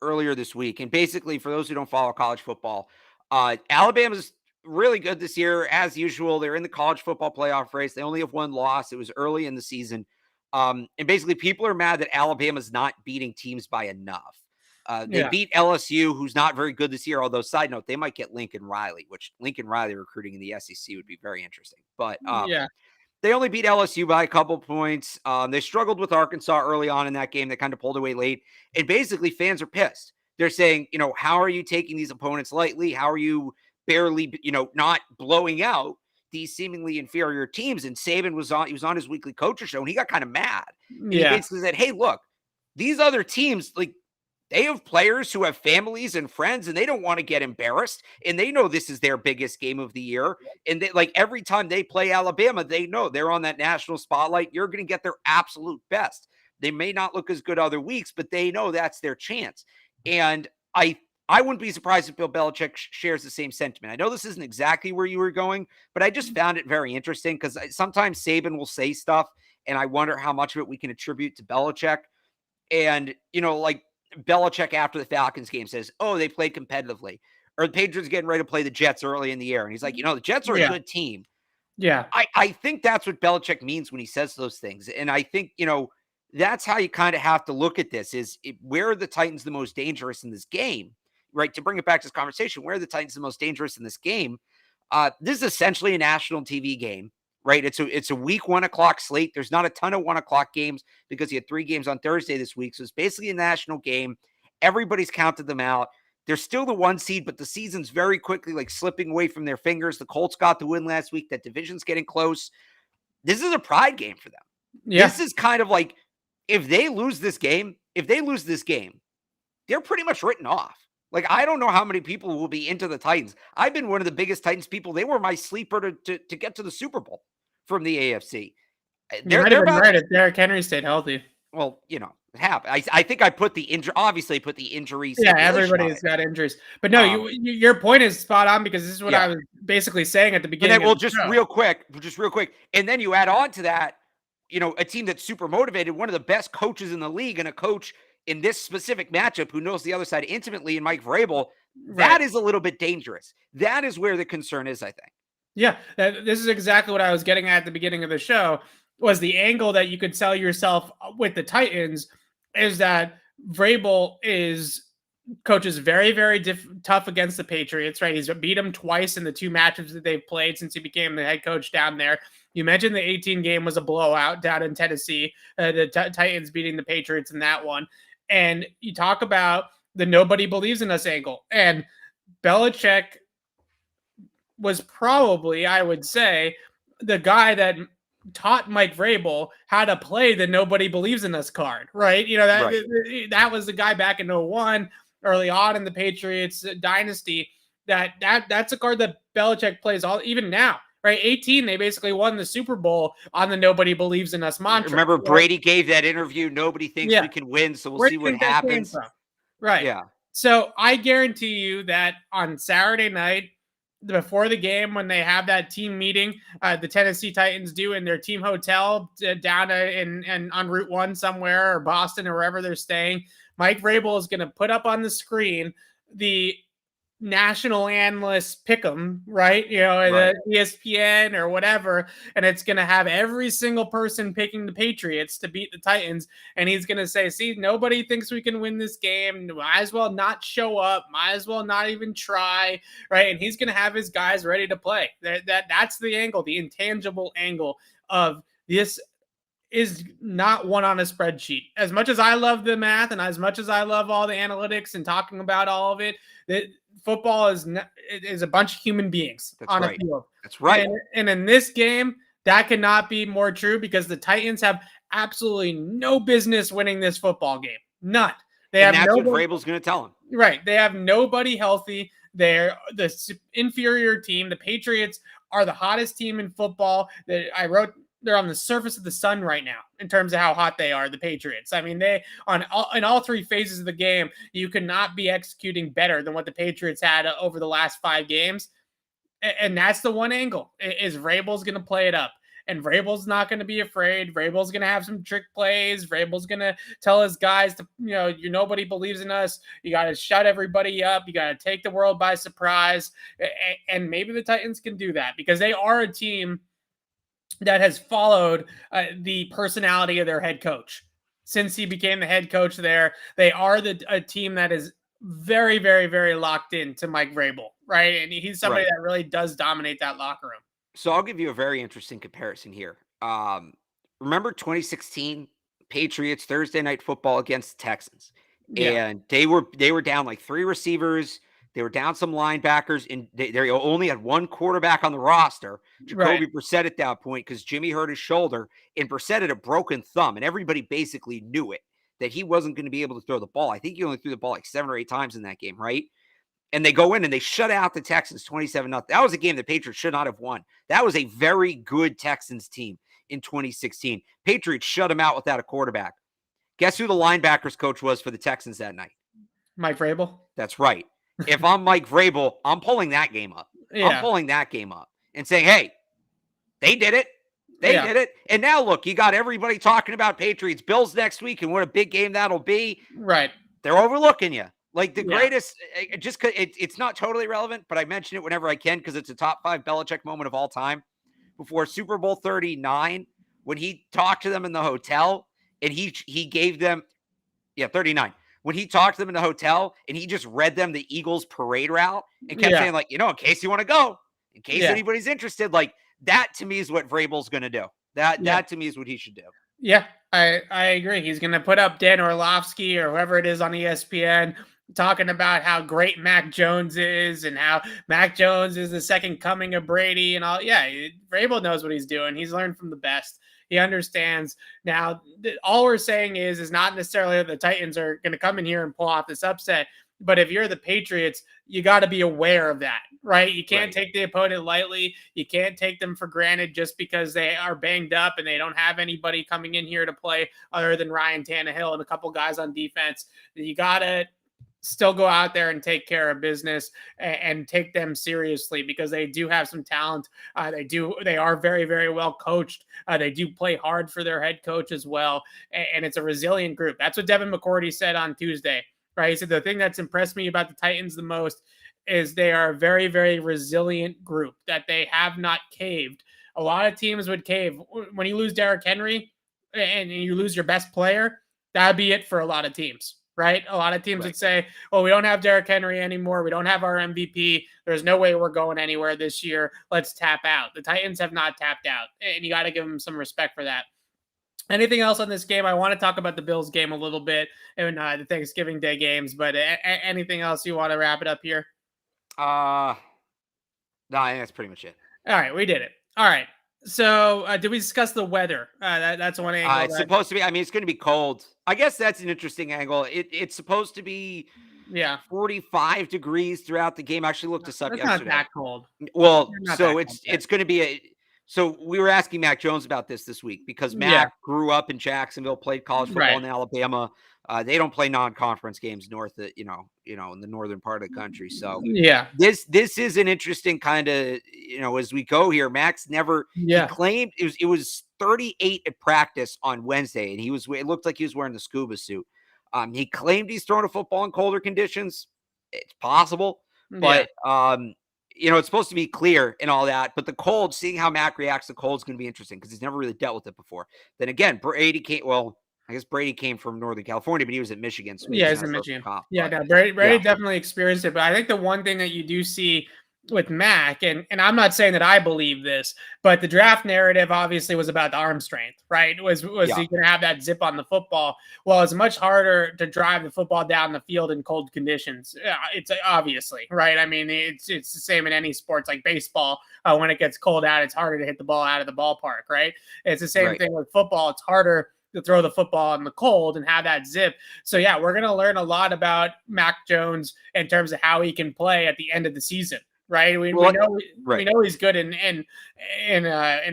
earlier this week. And basically, for those who don't follow college football, Alabama's really good this year. As usual, they're in the college football playoff race. They only have one loss. It was early in the season. And basically, people are mad that Alabama's not beating teams by enough. They beat LSU, who's not very good this year. Although, side note, they might get Lincoln Riley, which Lincoln Riley recruiting in the SEC would be very interesting. But they only beat LSU by a couple points. They struggled with Arkansas early on in that game. They kind of pulled away late. And basically, fans are pissed. They're saying, how are you taking these opponents lightly? How are you barely, not blowing out these seemingly inferior teams? And Saban was on his weekly coaches show, and he got kind of mad. And he basically said, hey, look, these other teams, like, they have players who have families and friends, and they don't want to get embarrassed. And they know this is their biggest game of the year. And they, like, every time they play Alabama, they know they're on that national spotlight. You're going to get their absolute best. They may not look as good other weeks, but they know that's their chance. And I wouldn't be surprised if Bill Belichick shares the same sentiment. I know this isn't exactly where you were going, but I just found it very interesting because sometimes Saban will say stuff, and I wonder how much of it we can attribute to Belichick. And, like, Belichick after the Falcons game says, oh, they played competitively, or the Patriots getting ready to play the Jets early in the year. And he's like, the Jets are a good team. Yeah. I think that's what Belichick means when he says those things. And I think, that's how you kind of have to look at this where are the Titans the most dangerous in this game, right? To bring it back to this conversation, where are the Titans the most dangerous in this game? This is essentially a national TV game, right? It's a week 1:00 slate. There's not a ton of 1:00 games because you had 3 games on Thursday this week. So it's basically a national game. Everybody's counted them out. They're still the 1 seed, but the season's very quickly like slipping away from their fingers. The Colts got the win last week. That division's getting close. This is a pride game for them. Yeah. This is kind of like, if they lose this game, they're pretty much written off. Like, I don't know how many people will be into the Titans. I've been one of the biggest Titans people. They were my sleeper to get to the Super Bowl from the AFC. You might have been right if Derrick Henry stayed healthy. Well, it happened. I think I put the injury. Obviously, I put the injuries. Yeah, everybody's got injuries. But no, your point is spot on, because this is what I was basically saying at the beginning. And then, real quick. And then you add on to that, a team that's super motivated, one of the best coaches in the league, and a coach in this specific matchup who knows the other side intimately, in Mike Vrabel. That is a little bit dangerous. That is where the concern is, I think. Yeah, this is exactly what I was getting at the beginning of the show, was the angle that you could sell yourself with the Titans is that Vrabel coaches very, very tough against the Patriots, right? He's beat them twice in the 2 matchups that they've played since he became the head coach down there. You mentioned the 18 game was a blowout down in Tennessee, the Titans beating the Patriots in that one. And you talk about the nobody believes in us angle. And Belichick was probably, I would say, the guy that taught Mike Vrabel how to play the nobody believes in us card, right? That was the guy back in 2001, early on in the Patriots dynasty. That's a card that Belichick plays even now. Right, 18, they basically won the Super Bowl on the nobody believes in us mantra. Remember, Brady gave that interview, nobody thinks we can win, so we'll see what happens. Right. Yeah. So I guarantee you that on Saturday night, before the game, when they have that team meeting, the Tennessee Titans do in their team hotel down in on Route 1 somewhere, or Boston, or wherever they're staying, Mike Vrabel is going to put up on the screen the national analyst pick 'em, right? The ESPN or whatever, and it's going to have every single person picking the Patriots to beat the Titans, and he's going to say, see, nobody thinks we can win this game, might as well not show up, might as well not even try, right? And he's going to have his guys ready to play. That's the angle, the intangible angle of this. Is not one on a spreadsheet. As much as I love the math, and as much as I love all the analytics and talking about all of it, that football is a bunch of human beings on a field. That's right. And in this game, that cannot be more true, because the Titans have absolutely no business winning this football game. None. That's what Vrabel's going to tell them. Right. They have nobody healthy. They're the inferior team. The Patriots are the hottest team in football. They're on the surface of the sun right now in terms of how hot they are, the Patriots. I mean, in all 3 phases of the game, you could not be executing better than what the Patriots had over the last 5 games. And that's the one angle, is Vrabel's going to play it up. And Vrabel's not going to be afraid. Vrabel's going to have some trick plays. Vrabel's going to tell his guys to, nobody believes in us. You got to shut everybody up. You got to take the world by surprise. And maybe the Titans can do that, because they are a team that has followed the personality of their head coach since he became the head coach there. They are a team that is very, very, very locked into Mike Vrabel, right? And he's somebody that really does dominate that locker room. So I'll give you a very interesting comparison here. Remember 2016 Patriots Thursday Night Football against the Texans? Yeah. And they were down like 3 receivers. They were down some linebackers, and they only had 1 quarterback on the roster, Jacoby Brissett, at that point, because Jimmy hurt his shoulder, and Brissett had a broken thumb, and everybody basically knew it, that he wasn't going to be able to throw the ball. I think he only threw the ball like 7 or 8 times in that game, right? And they go in and they shut out the Texans 27-0. That was a game the Patriots should not have won. That was a very good Texans team in 2016. Patriots shut them out without a quarterback. Guess who the linebackers coach was for the Texans that night? Mike Vrabel. That's right. If I'm Mike Vrabel, I'm pulling that game up. Yeah. I'm pulling that game up and saying, hey, they did it. They did it. And now, look, you got everybody talking about Patriots Bills next week and what a big game that'll be. Right. They're overlooking you. Like the greatest, just because it's not totally relevant, but I mention it whenever I can because it's a top 5 Belichick moment of all time. Before Super Bowl 39, when he talked to them in the hotel, and he gave them 39. When he talked to them in the hotel and he just read them the Eagles parade route and kept saying, like, in case you want to go, in case anybody's interested, like that to me is what Vrabel's going to do. That to me is what he should do. Yeah, I agree. He's going to put up Dan Orlovsky or whoever it is on ESPN talking about how great Mac Jones is and how Mac Jones is the second coming of Brady and all. Yeah, Vrabel knows what he's doing. He's learned from the best. He understands. Now, all we're saying is not necessarily that the Titans are going to come in here and pull off this upset. But if you're the Patriots, you got to be aware of that, right? You can't take the opponent lightly. You can't take them for granted just because they are banged up and they don't have anybody coming in here to play other than Ryan Tannehill and a couple guys on defense. You got to still go out there and take care of business and take them seriously because they do have some talent. They are very, very well coached. They do play hard for their head coach as well. And it's a resilient group. That's what Devin McCourty said on Tuesday. Right. So the thing that's impressed me about the Titans the most is they are a very, very resilient group, that they have not caved. A lot of teams would cave when you lose Derrick Henry and you lose your best player. That'd be it for a lot of teams. Right. A lot of teams would say, well, we don't have Derrick Henry anymore. We don't have our MVP. There's no way we're going anywhere this year. Let's tap out. The Titans have not tapped out, and you got to give them some respect for that. Anything else on this game? I want to talk about the Bills game a little bit and the Thanksgiving Day games, but anything else you want to wrap it up here? No, I think that's pretty much it. All right, we did it. All right. So did we discuss the weather? That's one angle. It's supposed to be, it's going to be cold. I guess that's an interesting angle. It's supposed to be 45 degrees throughout the game. I actually looked this up yesterday. It's not that cold. Well, so it's going to be so we were asking Mac Jones about this week because Mac grew up in Jacksonville, played college football in Alabama. They don't play non-conference games north of, in the northern part of the country. So this is an interesting kind of, as we go here, Mac's never he claimed it was 38 at practice on Wednesday. And it looked like he was wearing the scuba suit. He claimed he's thrown a football in colder conditions. It's possible, but it's supposed to be clear and all that, but the cold, seeing how Mac reacts to cold is going to be interesting because he's never really dealt with it before. Then again, Brady came from Northern California, but he was at Michigan. So he's in Michigan. Brady definitely experienced it. But I think the one thing that you do see with Mac, and I'm not saying that I believe this, but the draft narrative obviously was about the arm strength, right? Was he going to have that zip on the football? Well, it's much harder to drive the football down the field in cold conditions. It's obviously, right? I mean, it's the same in any sports like baseball. When it gets cold out, it's harder to hit the ball out of the ballpark, right? It's the same thing with football. It's harder to throw the football in the cold and have that zip. So we're going to learn a lot about Mac Jones in terms of how he can play at the end of the season. Right. We know he's good in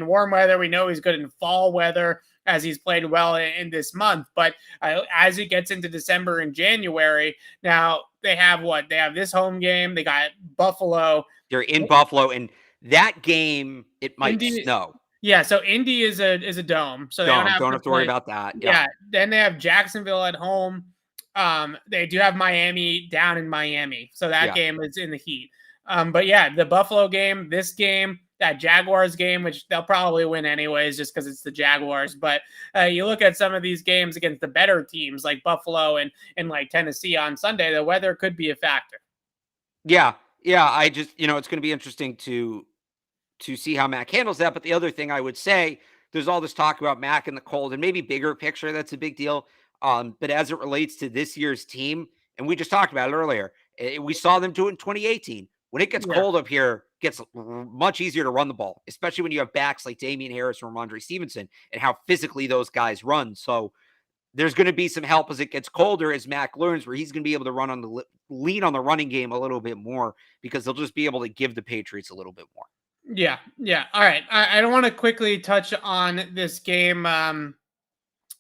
warm weather. We know he's good in fall weather as he's played well in this month. But as it gets into December and January, now they have this home game. They got Buffalo. They're in Buffalo, and that game, it might snow. Yeah, so Indy is a dome. So they don't have to worry about that. Yeah. Then they have Jacksonville at home. They do have Miami down in Miami. So that game is in the heat. But the Buffalo game, this game, that Jaguars game, which they'll probably win anyways just because it's the Jaguars. But you look at some of these games against the better teams like Buffalo and like Tennessee on Sunday, the weather could be a factor. Yeah. I just, it's going to be interesting to see how Mac handles that. But the other thing I would say, there's all this talk about Mac in the cold and maybe bigger picture. That's a big deal. But as it relates to this year's team, and we just talked about it earlier, we saw them do it in 2018. When it gets cold up here, it gets much easier to run the ball, especially when you have backs like Damien Harris or Ramandre Stevenson and how physically those guys run. So there's going to be some help as it gets colder, as Mac learns, where he's going to be able to lean on the running game a little bit more because they'll just be able to give the Patriots a little bit more. Yeah. All right. I don't want to quickly touch on this game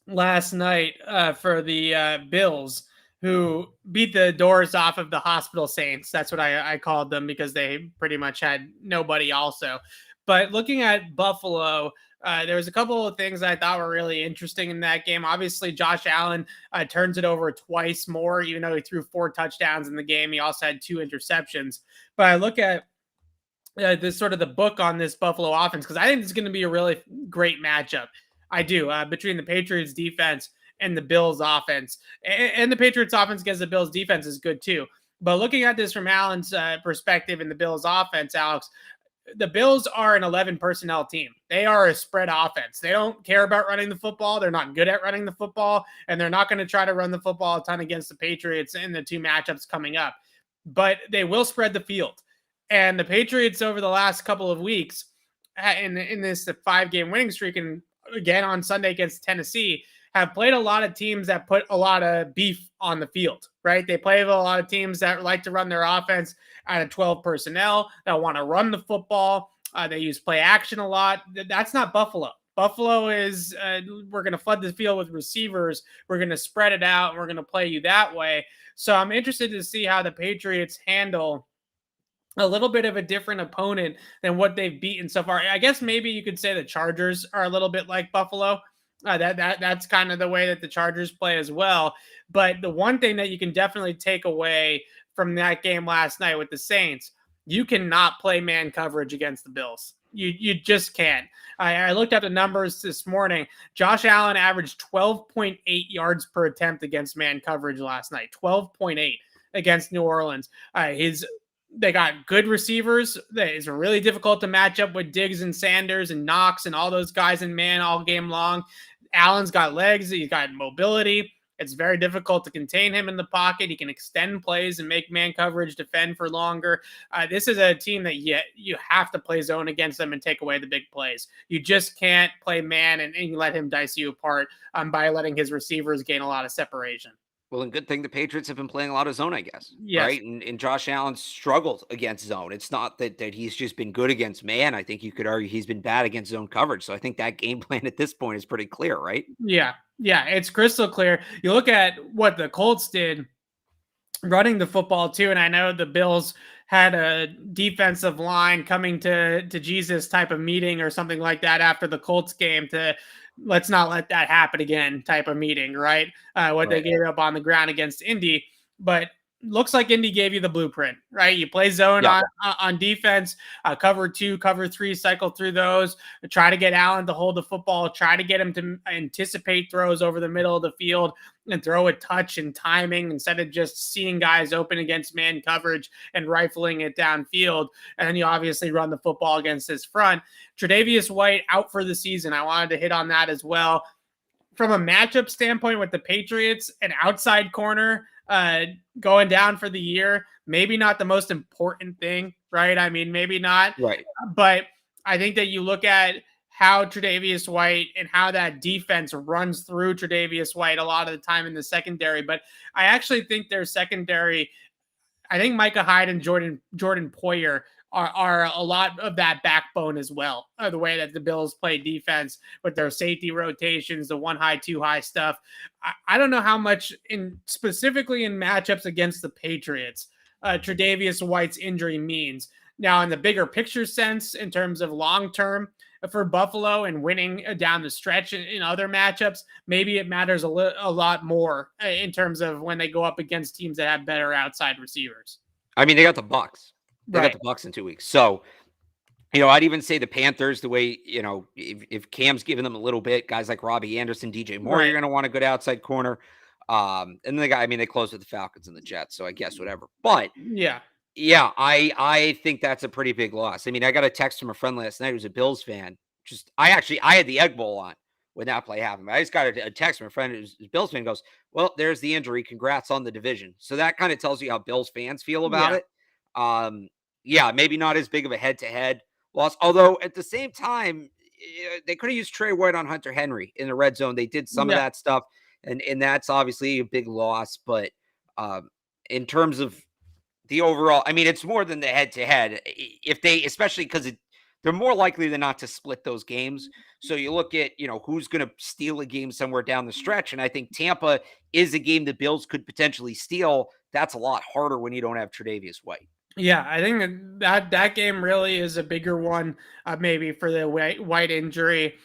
last night for the Bills, who beat the doors off of the hospital Saints. That's what I called them because they pretty much had nobody also. But looking at Buffalo, there was a couple of things I thought were really interesting in that game. Obviously, Josh Allen turns it over twice more, even though he threw 4 touchdowns in the game. He also had 2 interceptions. But I look at this sort of the book on this Buffalo offense because I think it's going to be a really great matchup. I do. Between the Patriots defense and the Bills offense, and the Patriots offense against the Bills defense is good too. But looking at this from Allen's perspective in the Bills offense, Alex, the Bills are an 11 personnel team. They are a spread offense. They don't care about running the football. They're not good at running the football, and they're not going to try to run the football a ton against the Patriots in the two matchups coming up. But they will spread the field. And the Patriots over the last couple of weeks in this 5-game winning streak, and again on Sunday against Tennessee, have played a lot of teams that put a lot of beef on the field, right? They play with a lot of teams that like to run their offense out of 12 personnel, that want to run the football. They use play action a lot. That's not Buffalo. Buffalo is, we're going to flood the field with receivers. We're going to spread it out, and we're going to play you that way. So I'm interested to see how the Patriots handle a little bit of a different opponent than what they've beaten so far. I guess maybe you could say the Chargers are a little bit like Buffalo. That's kind of the way that the Chargers play as well. But the one thing that you can definitely take away from that game last night with the Saints, you cannot play man coverage against the Bills. You just can't. I looked at the numbers this morning. Josh Allen averaged 12.8 yards per attempt against man coverage last night. 12.8 against New Orleans. They got good receivers. It's really difficult to match up with Diggs and Sanders and Knox and all those guys in man all game long. Allen's got legs. He's got mobility. It's very difficult to contain him in the pocket. He can extend plays and make man coverage defend for longer. This is a team that you have to play zone against them and take away the big plays. You just can't play man and let him dice you apart by letting his receivers gain a lot of separation. Well, and good thing the Patriots have been playing a lot of zone, I guess. Yes. Right. And Josh Allen struggled against zone. It's not that he's just been good against man. I think you could argue he's been bad against zone coverage. So I think that game plan at this point is pretty clear, right? Yeah. Yeah. It's crystal clear. You look at what the Colts did running the football too. And I know the Bills had a defensive line coming to Jesus type of meeting or something like that after the Colts game to let's not let that happen again type of meeting, right? They gave up on the ground against Indy, but looks like Indy gave you the blueprint, right? You play zone on defense, cover 2, cover 3, cycle through those, try to get Allen to hold the football, try to get him to anticipate throws over the middle of the field and throw a touch and timing instead of just seeing guys open against man coverage and rifling it downfield. And then you obviously run the football against this front. Tre'Davious White out for the season. I wanted to hit on that as well. From a matchup standpoint with the Patriots, an outside corner going down for the year, maybe not the most important thing, right? I mean, maybe not. Right. But I think that you look at how Tre'Davious White and how that defense runs through Tre'Davious White a lot of the time in the secondary. But I actually think their secondary, I think Micah Hyde and Jordan Poyer are a lot of that backbone as well. The way that the Bills play defense with their safety rotations, the 1 high, 2 high stuff. I don't know how much specifically in matchups against the Patriots, Tre'Davious White's injury means. Now, in the bigger picture sense, in terms of long-term for Buffalo and winning down the stretch in other matchups, maybe it matters a lot more in terms of when they go up against teams that have better outside receivers. I mean, they got the Bucs. They got the Bucs in 2 weeks. So, I'd even say the Panthers, the way, if Cam's giving them a little bit, guys like Robbie Anderson, DJ Moore, you're going to want a good outside corner. And they closed with the Falcons and the Jets. So I guess whatever. But yeah, I think that's a pretty big loss. I mean, I got a text from a friend last night who's a Bills fan. I had the Egg Bowl on when that play happened. I just got a text from a friend who's a Bills fan, goes, well, there's the injury. Congrats on the division. So that kind of tells you how Bills fans feel about it. Maybe not as big of a head-to-head loss. Although at the same time, they could have used Trey White on Hunter Henry in the red zone. They did some of that stuff, and that's obviously a big loss. But in terms of the overall, I mean, it's more than the head-to-head. Especially because they're more likely than not to split those games. So you look at, who's going to steal a game somewhere down the stretch. And I think Tampa is a game the Bills could potentially steal. That's a lot harder when you don't have Tre'Davious White. Yeah, I think that game really is a bigger one, maybe for the White injury.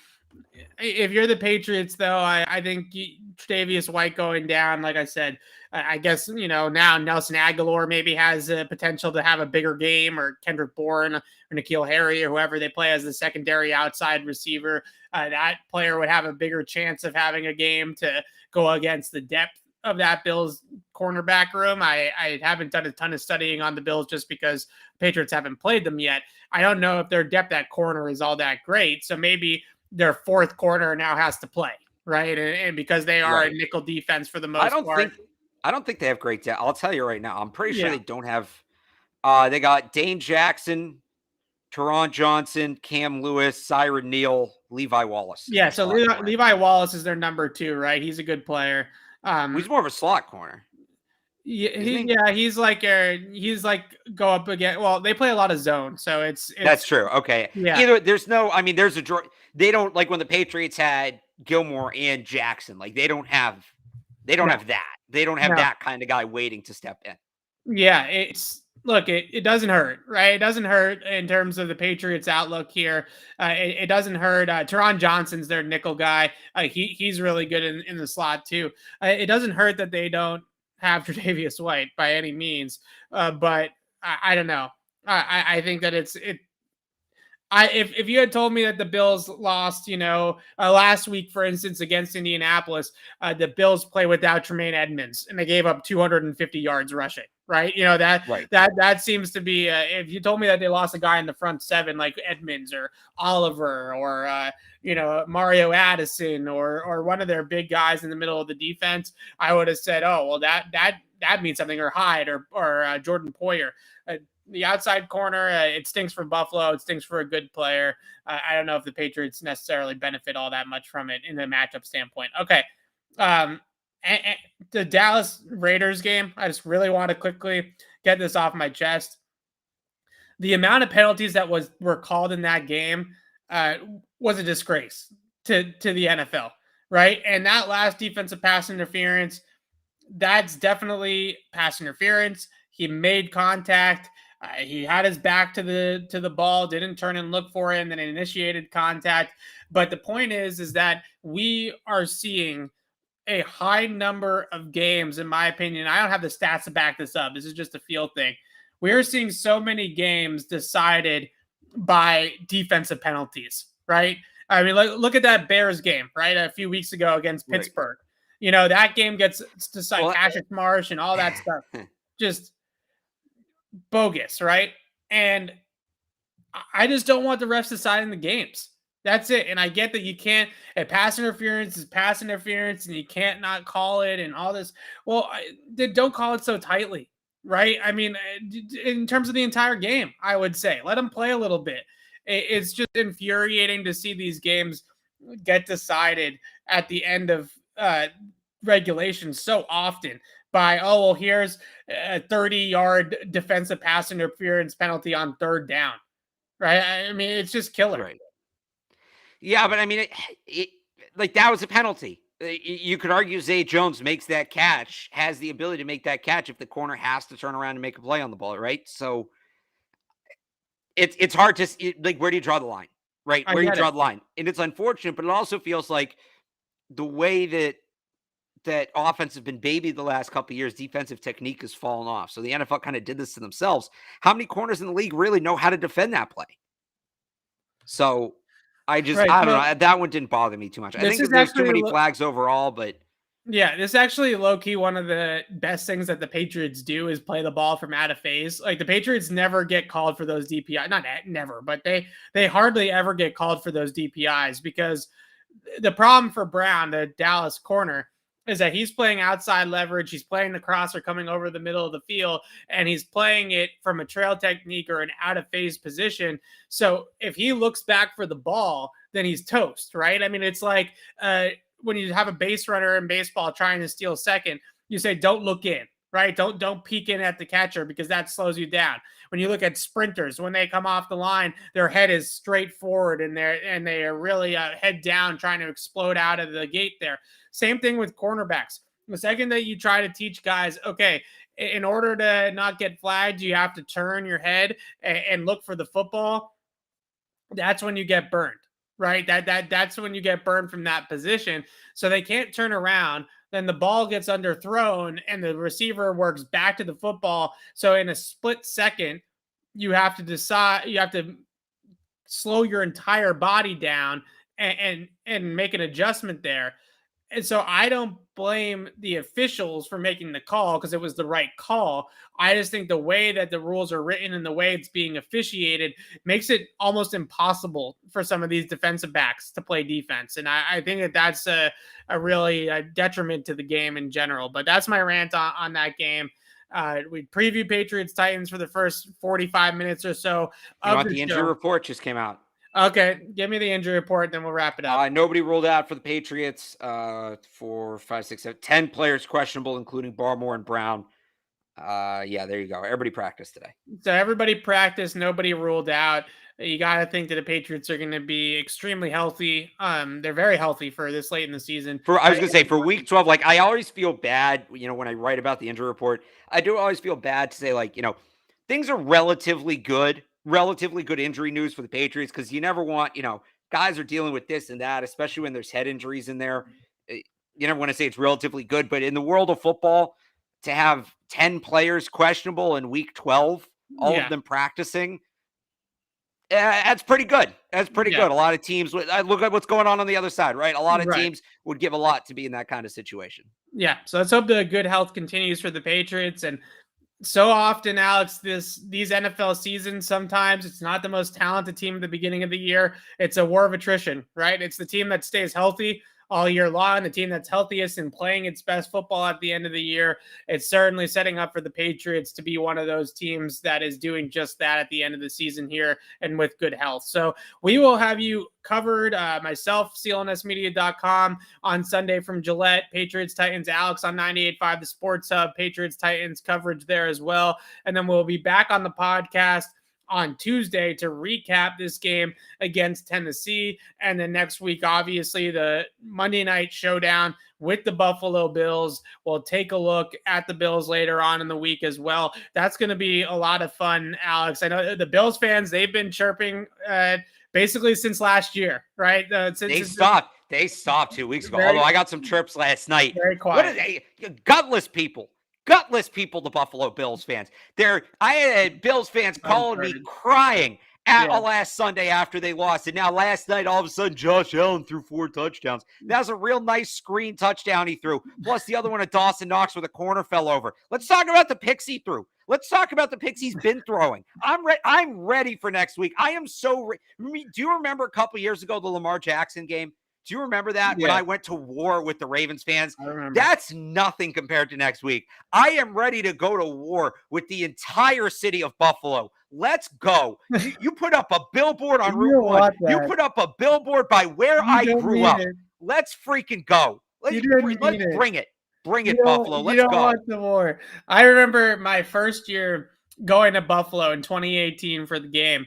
If you're the Patriots, though, I think Tre'Davious White going down, like I said, I guess, now Nelson Aguilar maybe has a potential to have a bigger game, or Kendrick Bourne or N'Keal Harry or whoever they play as the secondary outside receiver. That player would have a bigger chance of having a game to go against the depth of that Bills cornerback room. I haven't done a ton of studying on the Bills just because Patriots haven't played them yet. I don't know if their depth at corner is all that great. So maybe their fourth corner now has to play, right? And because they are a nickel defense for the most part. I don't think they have great depth. I'll tell you right now. I'm pretty sure they don't have. They got Dane Jackson, Teron Johnson, Cam Lewis, Siren Neal, Levi Wallace. Yeah, so Levi Wallace is their number 2, right? He's a good player. He's more of a slot corner. Yeah, he's like go up again. Well, they play a lot of zone, so it's that's true. Okay, yeah. There's they don't, like when the Patriots had Gilmore and Jackson. Like they don't have that. They don't have that kind of guy waiting to step in. Yeah, it doesn't hurt, right? It doesn't hurt in terms of the Patriots' outlook here. It doesn't hurt. Teron Johnson's their nickel guy. He's really good in the slot too. It doesn't hurt that they don't have Tre'Davious White by any means, but I don't know. I think that if you had told me that the Bills lost, last week, for instance, against Indianapolis, the Bills play without Tremaine Edmonds and they gave up 250 yards rushing, right? That seems to be, if you told me that they lost a guy in the front 7 like Edmonds or Oliver or, Mario Addison or one of their big guys in the middle of the defense, I would have said, oh, well, that means something, or Hyde or Jordan Poyer. The outside corner, it stinks for Buffalo. It stinks for a good player. I don't know if the Patriots necessarily benefit all that much from it in the matchup standpoint. Okay. And the Dallas Raiders game, I just really want to quickly get this off my chest. The amount of penalties that were called in that game was a disgrace to the NFL, right? And that last defensive pass interference, that's definitely pass interference. He made contact. He had his back to the ball, didn't turn and look for it, and then initiated contact. But the point is that we are seeing a high number of games, in my opinion. I don't have the stats to back this up. This is just a feel thing. We are seeing so many games decided by defensive penalties, right? I mean, look at that Bears game, right? A few weeks ago against Pittsburgh. Right. That game gets decided, Cassius Marsh and all that stuff. Just bogus, right? And I just don't want the refs deciding the games. That's it. And I get that you can't, pass interference is pass interference and you can't not call it and all this. Well, don't call it so tightly, right? I mean, in terms of the entire game, I would say let them play a little bit. It's just infuriating to see these games get decided at the end of regulation so often by, here's a 30-yard defensive pass interference penalty on 3rd down, right? I mean, it's just killer. Right. Yeah, but I mean, like that was a penalty. You could argue Zay Jones makes that catch, has the ability to make that catch if the corner has to turn around and make a play on the ball, right? So it's hard to, like, where do you draw the line, right? Where do you draw the line? And it's unfortunate, but it also feels like the way that offense has been babied the last couple of years, defensive technique has fallen off. So the NFL kind of did this to themselves. How many corners in the league really know how to defend that play? So I don't know. That one didn't bother me too much. I think there's too many flags overall, but yeah, this is actually low-key one of the best things that the Patriots do is play the ball from out of phase. Like the Patriots never get called for those DPI. Not never, but they hardly ever get called for those DPIs because the problem for Brown, the Dallas corner, is that he's playing outside leverage. He's playing the crosser coming over the middle of the field, and he's playing it from a trail technique or an out of phase position. So if he looks back for the ball, then he's toast, right? I mean, it's like when you have a base runner in baseball trying to steal second, you say, don't look in, right? Don't peek in at the catcher because that slows you down. When you look at sprinters, when they come off the line, their head is straight forward and they are really head down trying to explode out of the gate there. Same thing with cornerbacks. The second that you try to teach guys, okay, in order to not get flagged, you have to turn your head and look for the football. That's when you get burned, right? That's when you get burned from that position. So they can't turn around. then the ball gets underthrown and the receiver works back to the football. So in a split second, you have to slow your entire body down and make an adjustment there. And so I don't blame the officials for making the call because it was the right call. I just think the way that the rules are written and the way it's being officiated makes it almost impossible for some of these defensive backs to play defense. And I think that that's a really detriment to the game in general. But that's my rant on that game. We preview Patriots Titans for the first 45 minutes or so. You want the injury report just came out. Okay, give me the injury report, then we'll wrap it up. Nobody ruled out for the Patriots. 4, 5, 6, 7, 10 players questionable, including Barmore and Brown. Yeah, there you go. Everybody practiced today. So everybody practiced. Nobody ruled out. You got to think that the Patriots are going to be extremely healthy. They're very healthy for this late in the season. I was going to say, for week 12, like, I always feel bad, when I write about the injury report, I do always feel bad to say, like, things are relatively good injury news for the Patriots, because you never want, guys are dealing with this and that, especially when there's head injuries in there. You never want to say it's relatively good, but in the world of football, to have 10 players questionable in week 12, all of them practicing, that's pretty good. That's pretty good. A lot of teams, look at what's going on the other side, right? A lot of teams would give a lot to be in that kind of situation. Yeah. So let's hope the good health continues for the Patriots. And so often, Alex, these NFL seasons, sometimes it's not the most talented team at the beginning of the year. It's a war of attrition, right? It's the team that stays healthy all year long, the team that's healthiest and playing its best football at the end of the year. It's certainly setting up for the Patriots to be one of those teams that is doing just that at the end of the season here and with good health. So we will have you covered, myself, CLNSmedia.com on Sunday from Gillette, Patriots, Titans, Alex on 98.5, the Sports Hub, Patriots, Titans coverage there as well. And then we'll be back on the podcast on Tuesday to recap this game against Tennessee. And then next week, obviously, the Monday night showdown with the Buffalo Bills. We'll take a look at the Bills later on in the week as well. That's going to be a lot of fun, Alex. I know the Bills fans, they've been chirping basically since last year, right? They stopped 2 weeks ago, although I got some chirps last night. Very quiet. What are they? Gutless people, the Buffalo Bills fans. I had Bills fans calling me crying last Sunday after they lost. And now last night, all of a sudden, Josh Allen threw 4 touchdowns. That was a real nice screen touchdown he threw. Plus the other one at Dawson Knox where the corner fell over. Let's talk about the picks he threw. Let's talk about the picks he's been throwing. I'm ready for next week. I am so do you remember a couple years ago, the Lamar Jackson game? Do you remember that when I went to war with the Ravens fans? I remember. That's nothing compared to next week. I am ready to go to war with the entire city of Buffalo. Let's go. You put up a billboard on Route 1. You put up a billboard by where I grew up. Let's freaking go. Let's bring it. Bring it, Buffalo. Let's go. You don't want the war. I remember my first year going to Buffalo in 2018 for the game.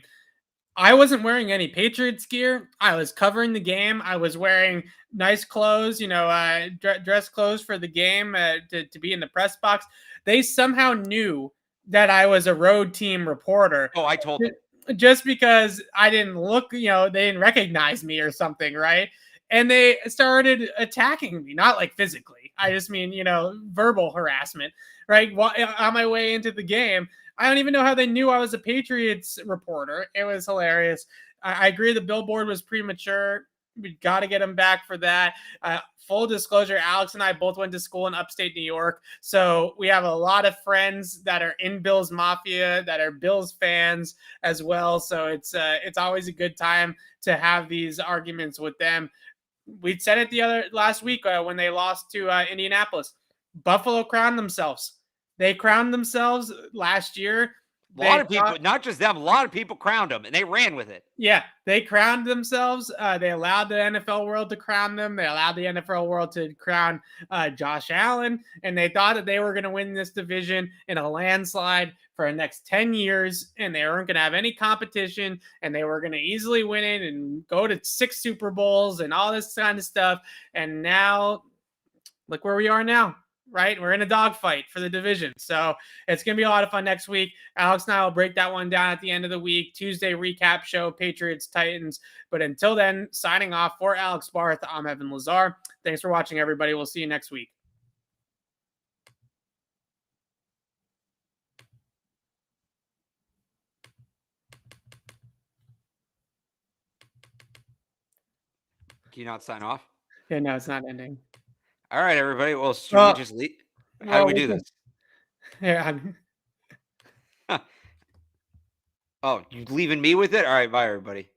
I wasn't wearing any Patriots gear. I was covering the game. I was wearing nice clothes, dress clothes for the game to be in the press box. They somehow knew that I was a road team reporter. Oh, I told them. Just because I didn't look, they didn't recognize me or something, right? And they started attacking me, not like physically. I just mean, verbal harassment, right? On my way into the game. I don't even know how they knew I was a Patriots reporter. It was hilarious. I agree the billboard was premature. We got to get him back for that. Full disclosure, Alex and I both went to school in upstate New York. So we have a lot of friends that are in Bills Mafia, that are Bills fans as well. So it's always a good time to have these arguments with them. We said it last week when they lost to Indianapolis. Buffalo crowned themselves. They crowned themselves last year. A lot of people, not just them, a lot of people crowned them, and they ran with it. Yeah, they crowned themselves. They allowed the NFL world to crown them. They allowed the NFL world to crown Josh Allen, and they thought that they were going to win this division in a landslide for the next 10 years, and they weren't going to have any competition, and they were going to easily win it and go to 6 Super Bowls and all this kind of stuff. And now, look where we are now. Right? We're in a dogfight for the division. So it's going to be a lot of fun next week. Alex and I will break that one down at the end of the week. Tuesday recap show, Patriots, Titans. But until then, signing off for Alex Barth, I'm Evan Lazar. Thanks for watching, everybody. We'll see you next week. Can you not sign off? Yeah, no, it's not ending. All right, everybody. Well, should we just leave? How do we do this? Yeah. Oh, you leaving me with it? All right, bye, everybody.